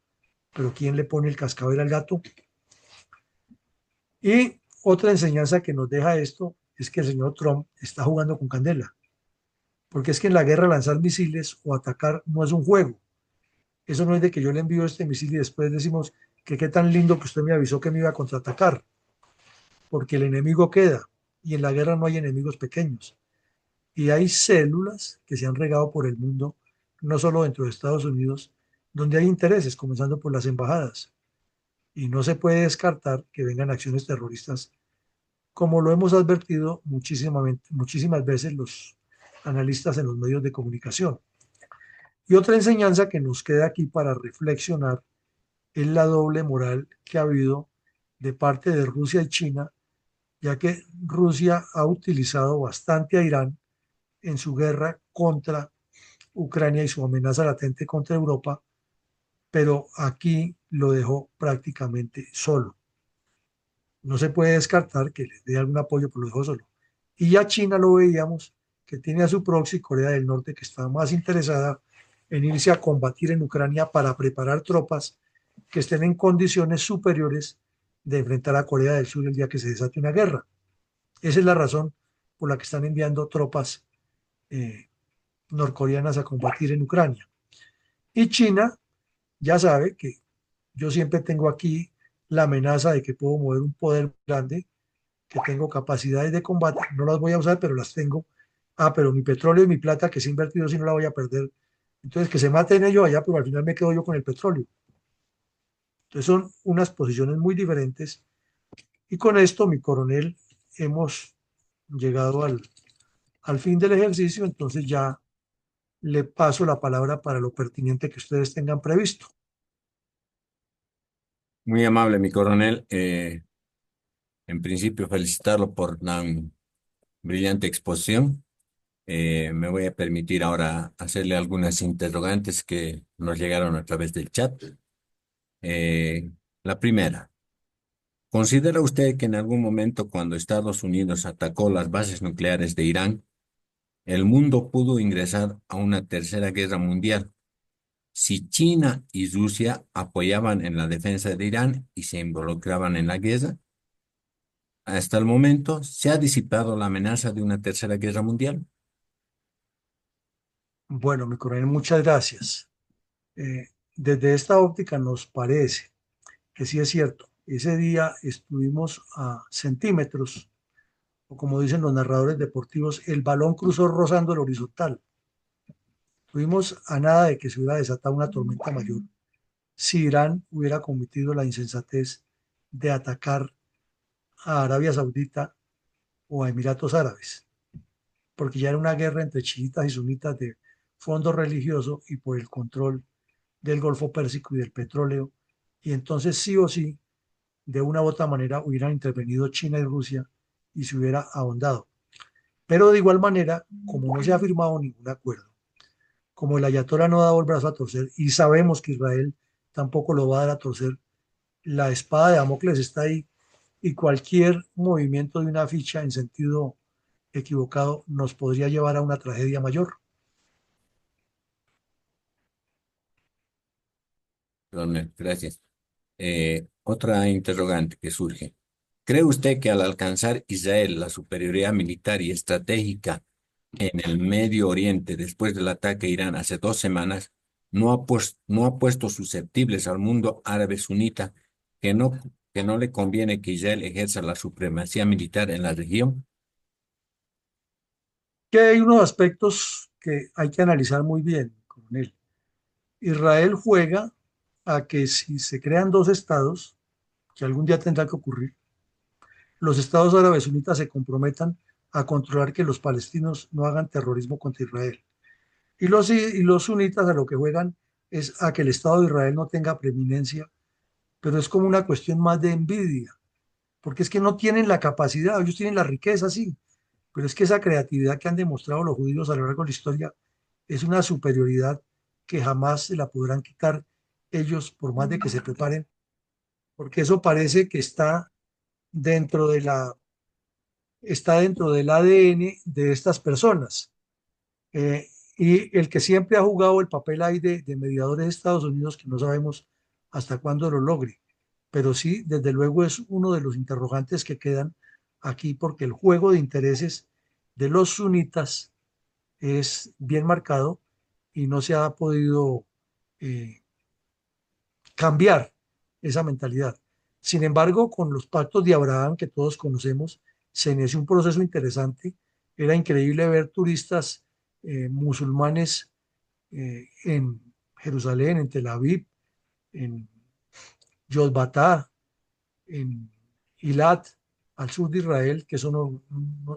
Pero ¿quién le pone el cascabel al gato? Y otra enseñanza que nos deja esto es que el señor Trump está jugando con candela, porque es que en la guerra lanzar misiles o atacar no es un juego. Eso no es de que yo le envío este misil y después decimos que qué tan lindo que usted me avisó que me iba a contraatacar, porque el enemigo queda y en la guerra no hay enemigos pequeños. Y hay células que se han regado por el mundo, no solo dentro de Estados Unidos, donde hay intereses, comenzando por las embajadas. Y no se puede descartar que vengan acciones terroristas, como lo hemos advertido muchísimas veces los analistas en los medios de comunicación. Y otra enseñanza que nos queda aquí para reflexionar es la doble moral que ha habido de parte de Rusia y China, ya que Rusia ha utilizado bastante a Irán en su guerra contra Ucrania y su amenaza latente contra Europa, pero aquí lo dejó prácticamente solo. No se puede descartar que les dé algún apoyo, pero lo dejó solo. Y ya China lo veíamos, que tiene a su proxy Corea del Norte, que está más interesada en irse a combatir en Ucrania para preparar tropas que estén en condiciones superiores de enfrentar a Corea del Sur el día que se desate una guerra. Esa es la razón por la que están enviando tropas eh, norcoreanas a combatir en Ucrania. Y China ya sabe que yo siempre tengo aquí la amenaza de que puedo mover un poder grande, que tengo capacidades de combate, no las voy a usar, pero las tengo. Ah, pero mi petróleo y mi plata que se ha invertido, si no la voy a perder. Entonces, que se maten ellos allá, pero al final me quedo yo con el petróleo. Entonces, son unas posiciones muy diferentes. Y con esto, mi coronel, hemos llegado al fin del ejercicio, entonces ya le paso la palabra para lo pertinente que ustedes tengan previsto. Muy amable, mi coronel. En principio, felicitarlo por tan brillante exposición. Me voy a permitir ahora hacerle algunas interrogantes que nos llegaron a través del chat. La primera, ¿considera usted que en algún momento cuando Estados Unidos atacó las bases nucleares de Irán, el mundo pudo ingresar a una tercera guerra mundial si China y Rusia apoyaban en la defensa de Irán y se involucraban en la guerra? Hasta el momento, ¿se ha disipado la amenaza de una tercera guerra mundial? Bueno, mi coronel, muchas gracias. Desde esta óptica nos parece que sí es cierto. Ese día estuvimos a centímetros, o como dicen los narradores deportivos, el balón cruzó rozando el horizontal. Estuvimos a nada de que se hubiera desatado una tormenta mayor si Irán hubiera cometido la insensatez de atacar a Arabia Saudita o a Emiratos Árabes, porque ya era una guerra entre chiitas y sunitas de fondo religioso y por el control del Golfo Pérsico y del petróleo. Y entonces sí o sí, de una u otra manera, hubieran intervenido China y Rusia y se hubiera ahondado. Pero de igual manera, como no se ha firmado ningún acuerdo, como el ayatolá no ha dado el brazo a torcer y sabemos que Israel tampoco lo va a dar a torcer, la espada de Damocles está ahí y cualquier movimiento de una ficha en sentido equivocado nos podría llevar a una tragedia mayor. Coronel, gracias. Otra interrogante que surge. ¿Cree usted que al alcanzar Israel la superioridad militar y estratégica en el Medio Oriente después del ataque a Irán hace 2 semanas, no ha puesto susceptibles al mundo árabe sunita que que no le conviene que Israel ejerza la supremacía militar en la región? Que hay unos aspectos que hay que analizar muy bien, coronel. Israel juega a que si se crean dos estados, que algún día tendrá que ocurrir, los estados árabes sunitas se comprometan a controlar que los palestinos no hagan terrorismo contra Israel. Y los sunitas a lo que juegan es a que el Estado de Israel no tenga preeminencia, pero es como una cuestión más de envidia, porque es que no tienen la capacidad, ellos tienen la riqueza, sí, pero es que esa creatividad que han demostrado los judíos a lo largo de la historia es una superioridad que jamás se la podrán quitar ellos por más de que se preparen, porque eso parece que dentro de está dentro del ADN de estas personas. Y el que siempre ha jugado el papel ahí de mediadores de Estados Unidos, que no sabemos hasta cuándo lo logre, pero sí, desde luego es uno de los interrogantes que quedan aquí, porque el juego de intereses de los sunitas es bien marcado y no se ha podido eh, cambiar esa mentalidad. Sin embargo, con los pactos de Abraham que todos conocemos, se inició un proceso interesante. Era increíble ver turistas musulmanes en Jerusalén, en Tel Aviv, en Yotbatá, en Eilat, al sur de Israel, que eso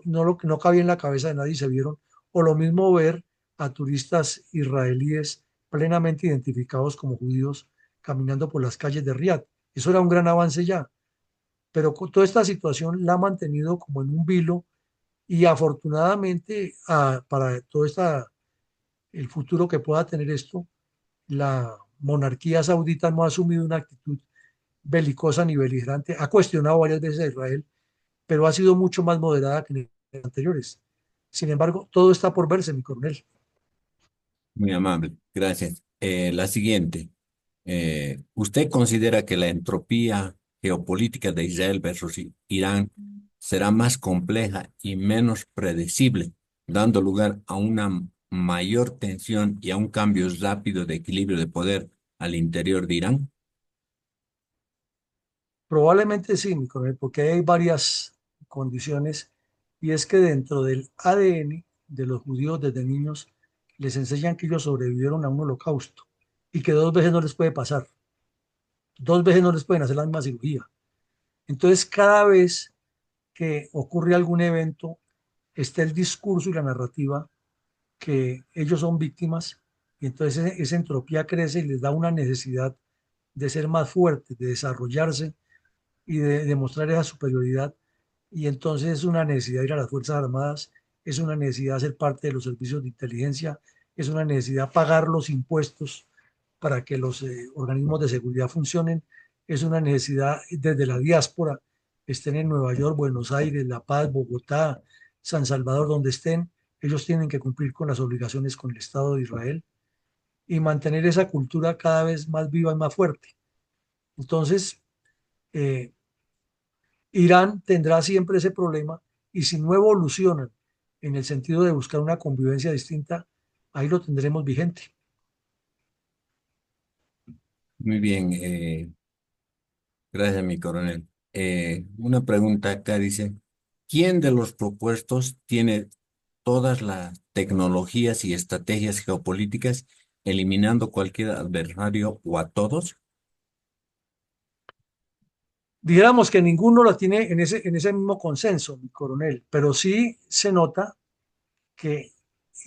no cabía en la cabeza de nadie, se vieron, o lo mismo ver a turistas israelíes plenamente identificados como judíos caminando por las calles de Riad. Eso era un gran avance ya, pero con toda esta situación la ha mantenido como en un vilo y afortunadamente para todo el futuro que pueda tener esto, la monarquía saudita no ha asumido una actitud belicosa ni beligerante, ha cuestionado varias veces a Israel, pero ha sido mucho más moderada que en los anteriores. Sin embargo, todo está por verse, mi coronel. Muy amable, gracias. La siguiente. ¿Usted considera que la entropía geopolítica de Israel versus Irán será más compleja y menos predecible, dando lugar a una mayor tensión y a un cambio rápido de equilibrio de poder al interior de Irán? Probablemente sí, mi coronel, porque hay varias condiciones y es que dentro del ADN de los judíos desde niños les enseñan que ellos sobrevivieron a un holocausto y que dos veces no les puede pasar, dos veces no les pueden hacer la misma cirugía. Entonces, cada vez que ocurre algún evento, está el discurso y la narrativa que ellos son víctimas y entonces esa entropía crece y les da una necesidad de ser más fuertes, de desarrollarse y de demostrar esa superioridad. Y entonces es una necesidad de ir a las Fuerzas Armadas, es una necesidad de ser parte de los servicios de inteligencia, es una necesidad pagar los impuestos para que los organismos de seguridad funcionen, es una necesidad desde la diáspora, estén en Nueva York, Buenos Aires, La Paz, Bogotá, San Salvador, donde estén, ellos tienen que cumplir con las obligaciones con el Estado de Israel y mantener esa cultura cada vez más viva y más fuerte. Entonces, eh, Irán tendrá siempre ese problema y si no evolucionan en el sentido de buscar una convivencia distinta, ahí lo tendremos vigente. Muy bien, gracias, mi coronel. Una pregunta acá dice, ¿quién de los propuestos tiene todas las tecnologías y estrategias geopolíticas, eliminando cualquier adversario o a todos? Dijéramos que ninguno lo tiene en ese mismo consenso, mi coronel, pero sí se nota que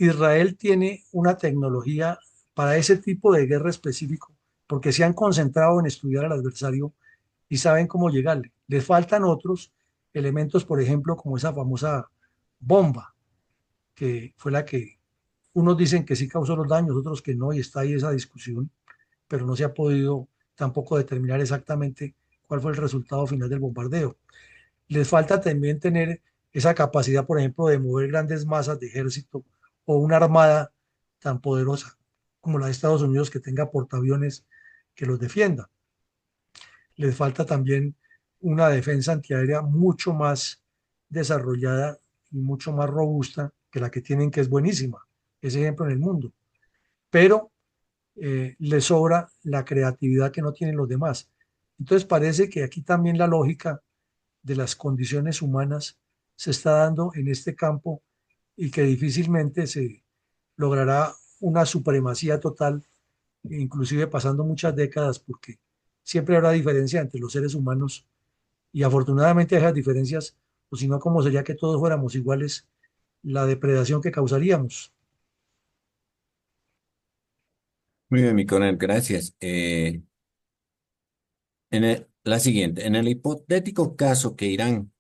Israel tiene una tecnología para ese tipo de guerra específico, porque se han concentrado en estudiar al adversario y saben cómo llegarle. Les faltan otros elementos, por ejemplo, como esa famosa bomba, que fue la que unos dicen que sí causó los daños, otros que no, y está ahí esa discusión, pero no se ha podido tampoco determinar exactamente cuál fue el resultado final del bombardeo. Les falta también tener esa capacidad, por ejemplo, de mover grandes masas de ejército o una armada tan poderosa como la de Estados Unidos que tenga portaaviones que los defienda. Les falta también una defensa antiaérea mucho más desarrollada y mucho más robusta que la que tienen, que es buenísima, ese ejemplo en el mundo. Pero les sobra la creatividad que no tienen los demás. Entonces parece que aquí también la lógica de las condiciones humanas se está dando en este campo y que difícilmente se logrará una supremacía total, inclusive pasando muchas décadas, porque siempre habrá diferencia entre los seres humanos y afortunadamente esas diferencias, o si no, ¿cómo sería que todos fuéramos iguales? La depredación que causaríamos. Muy bien, mi coronel, gracias. La siguiente, en el hipotético caso que Irán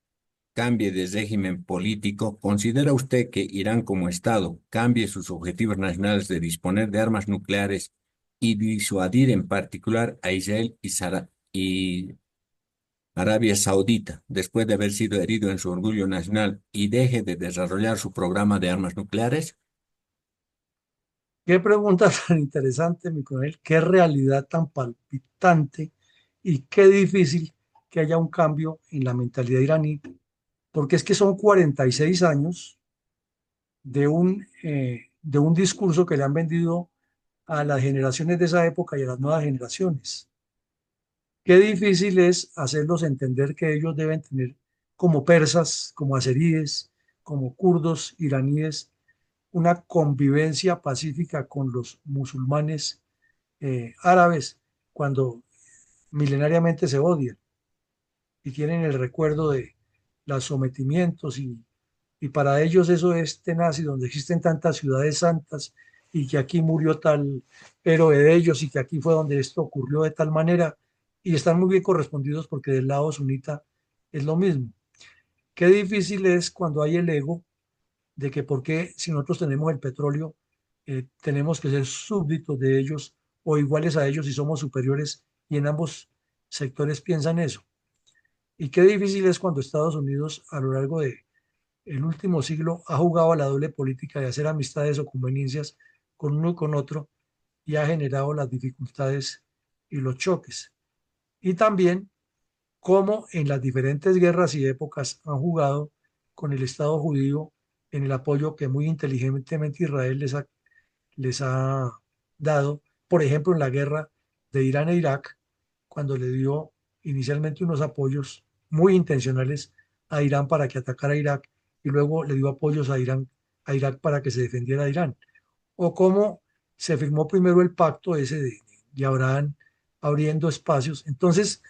cambie de régimen político, ¿considera usted que Irán como Estado cambie sus objetivos nacionales de disponer de armas nucleares y disuadir en particular a Israel y Arabia Saudita después de haber sido herido en su orgullo nacional y deje de desarrollar su programa de armas nucleares? Qué pregunta tan interesante, mi coronel, qué realidad tan palpitante y qué difícil que haya un cambio en la mentalidad iraní, porque es que son 46 años de un discurso que le han vendido a las generaciones de esa época y a las nuevas generaciones. Qué difícil es hacerlos entender que ellos deben tener como persas, como azeríes, como kurdos, iraníes, una convivencia pacífica con los musulmanes árabes cuando milenariamente se odian y tienen el recuerdo de los sometimientos y para ellos eso es tenaz y donde existen tantas ciudades santas y que aquí murió tal héroe de ellos y que aquí fue donde esto ocurrió de tal manera y están muy bien correspondidos porque del lado sunita es lo mismo. Qué difícil es cuando hay el ego de que por qué si nosotros tenemos el petróleo tenemos que ser súbditos de ellos o iguales a ellos si somos superiores y en ambos sectores piensan eso. Y qué difícil es cuando Estados Unidos a lo largo de el último siglo ha jugado a la doble política de hacer amistades o conveniencias con uno y con otro y ha generado las dificultades y los choques. Y también cómo en las diferentes guerras y épocas han jugado con el Estado judío en el apoyo que muy inteligentemente Israel les ha dado, por ejemplo, en la guerra de Irán e Irak, cuando le dio inicialmente unos apoyos muy intencionales a Irán para que atacara a Irak y luego le dio apoyos a Irán, a Irak para que se defendiera de Irán. O cómo se firmó primero el pacto ese de Abraham abriendo espacios. Entonces,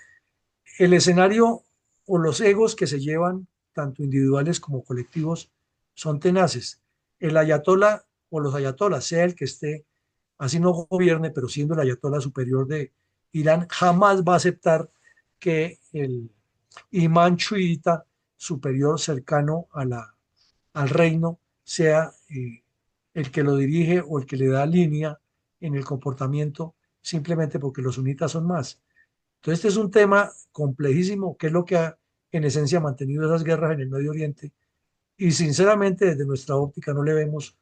el escenario o los egos que se llevan, tanto individuales como colectivos, son tenaces. El ayatolá o los ayatolas, sea el que esté, así no gobierne, pero siendo el ayatolá superior de Irán, jamás va a aceptar que el imán chiita superior cercano al reino sea el que lo dirige o el que le da línea en el comportamiento, simplemente porque los sunitas son más. Entonces, este es un tema complejísimo, que es lo que ha en esencia mantenido esas guerras en el Medio Oriente. Y sinceramente, desde nuestra óptica, no le vemos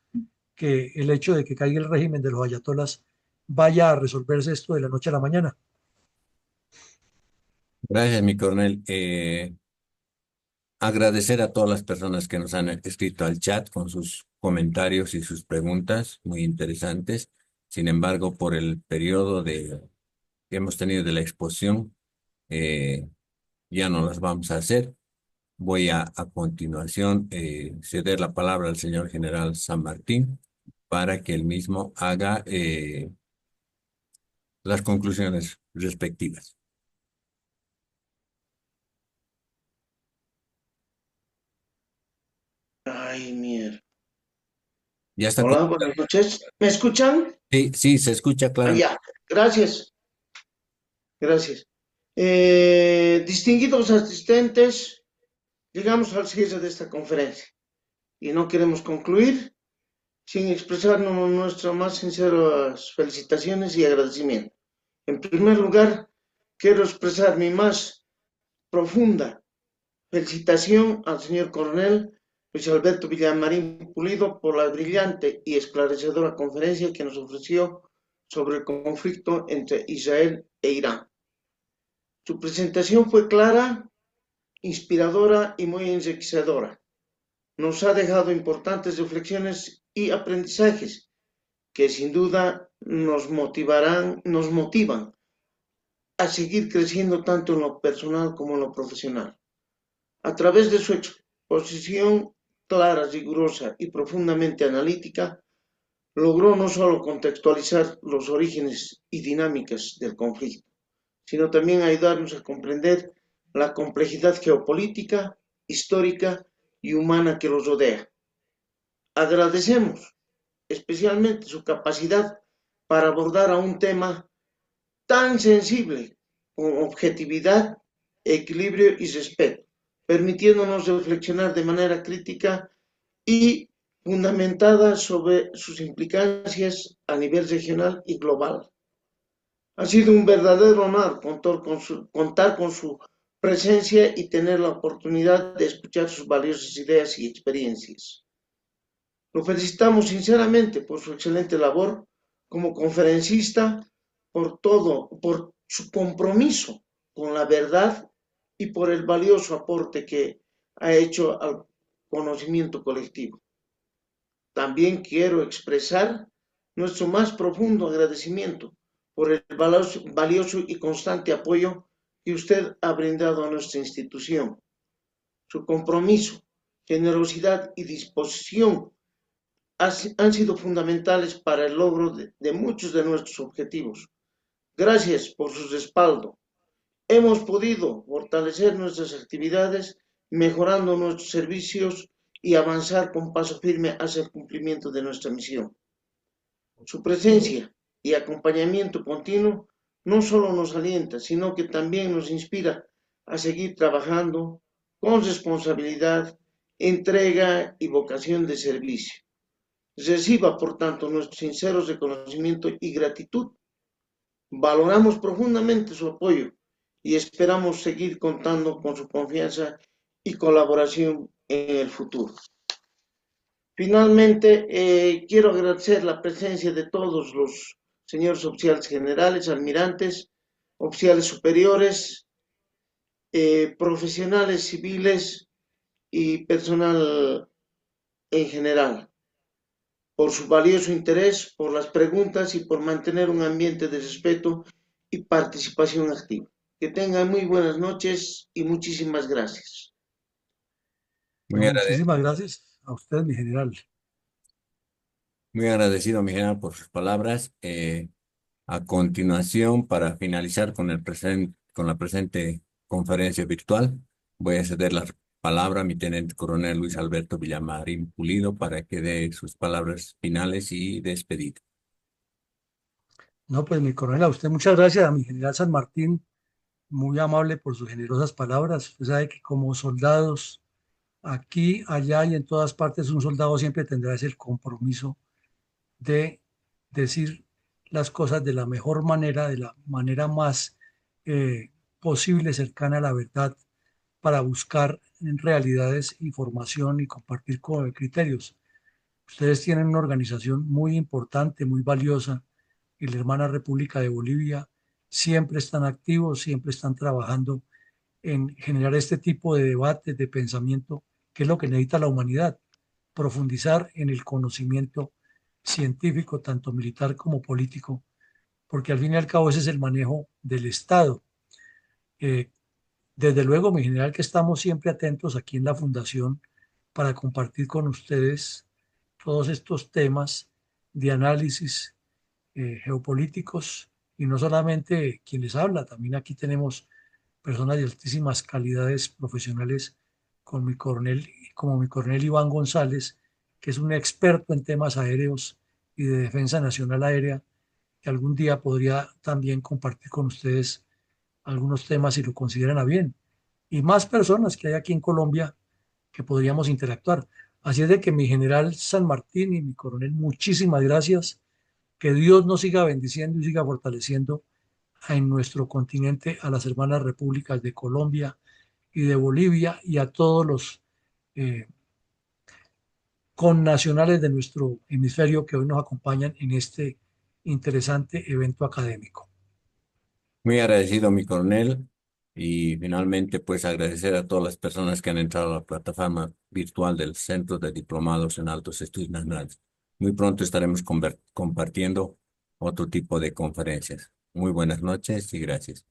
que el hecho de que caiga el régimen de los ayatolas vaya a resolverse esto de la noche a la mañana. Gracias, mi coronel. Agradecer a todas las personas que nos han escrito al chat con sus comentarios y sus preguntas muy interesantes. Sin embargo, por el periodo que hemos tenido de la exposición, eh, ya no las vamos a hacer. Voy a continuación ceder la palabra al señor general San Martín para que él mismo haga las conclusiones respectivas. Ay, mierda. ¿Ya está? Hola, buenas noches. ¿Me escuchan? Sí, sí, se escucha Ah, claramente. ya. Gracias, gracias. Distinguidos asistentes, llegamos al cierre de esta conferencia. y no queremos concluir sin expresarnos nuestras más sinceras felicitaciones y agradecimiento. En primer lugar, quiero expresar mi más profunda felicitación al señor coronel Luis Alberto Villamarín Pulido por la brillante y esclarecedora conferencia que nos ofreció sobre el conflicto entre Israel e Irán. Su presentación fue clara, inspiradora y muy enriquecedora. Nos ha dejado importantes reflexiones y aprendizajes que sin duda nos motivan a seguir creciendo tanto en lo personal como en lo profesional. A través de su exposición clara, rigurosa y profundamente analítica, logró no solo contextualizar los orígenes y dinámicas del conflicto, sino también ayudarnos a comprender la complejidad geopolítica, histórica y humana que los rodea. Agradecemos especialmente su capacidad para abordar a un tema tan sensible con objetividad, equilibrio y respeto, permitiéndonos reflexionar de manera crítica y fundamentada sobre sus implicancias a nivel regional y global. Ha sido un verdadero honor contar con su presencia y tener la oportunidad de escuchar sus valiosas ideas y experiencias. Lo felicitamos sinceramente por su excelente labor como conferencista, por su compromiso con la verdad y por el valioso aporte que ha hecho al conocimiento colectivo. También quiero expresar nuestro más profundo agradecimiento por el valioso y constante apoyo que usted ha brindado a nuestra institución. Su compromiso, generosidad y disposición han sido fundamentales para el logro de muchos de nuestros objetivos. Gracias por su respaldo. Hemos podido fortalecer nuestras actividades, mejorando nuestros servicios y avanzar con paso firme hacia el cumplimiento de nuestra misión. Su presencia y acompañamiento continuo no solo nos alienta, sino que también nos inspira a seguir trabajando con responsabilidad, entrega y vocación de servicio. Reciba, por tanto, nuestro sincero reconocimiento y gratitud. Valoramos profundamente su apoyo y esperamos seguir contando con su confianza y colaboración en el futuro. Finalmente, quiero agradecer la presencia de todos los señores oficiales generales, almirantes, oficiales superiores, profesionales civiles y personal en general, por su valioso interés, por las preguntas y por mantener un ambiente de respeto y participación activa. Que tengan muy buenas noches y muchísimas gracias. Muy, Muchísimas gracias a usted, mi general. muy agradecido, mi general, por sus palabras. A continuación, para finalizar con con la presente conferencia virtual, voy a ceder la palabra a mi teniente coronel Luis Alberto Villamarín Pulido para que dé sus palabras finales y despedida. No, pues mi coronel, a usted muchas gracias, a mi general San Martín, muy amable por sus generosas palabras. Usted sabe que como soldados, aquí, allá y en todas partes, un soldado siempre tendrá ese compromiso de decir las cosas de la mejor manera, de la manera más posible, cercana a la verdad, para buscar en realidades información y compartir criterios. Ustedes tienen una organización muy importante, muy valiosa, y la hermana República de Bolivia siempre están activos, siempre están trabajando en generar este tipo de debates, de pensamiento, que es lo que necesita la humanidad, profundizar en el conocimiento científico, tanto militar como político, porque al fin y al cabo ese es el manejo del Estado. Eh, Desde luego, mi general, que estamos siempre atentos aquí en la Fundación para compartir con ustedes todos estos temas de análisis geopolíticos y no solamente quien les habla, también aquí tenemos personas de altísimas calidades profesionales con mi coronel, como mi coronel Iván González, que es un experto en temas aéreos y de defensa nacional aérea, que algún día podría también compartir con ustedes algunos temas si lo consideran a bien. Y más personas que hay aquí en Colombia que podríamos interactuar. Así es de que mi general San Martín y mi coronel, muchísimas gracias. Que Dios nos siga bendiciendo y siga fortaleciendo en nuestro continente a las hermanas repúblicas de Colombia y de Bolivia y a todos los eh, connacionales de nuestro hemisferio que hoy nos acompañan en este interesante evento académico. Muy agradecido, mi coronel. Y finalmente, pues agradecer a todas las personas que han entrado a la plataforma virtual del Centro de Diplomados en Altos Estudios Nacionales. Muy pronto estaremos compartiendo otro tipo de conferencias. Muy buenas noches y gracias.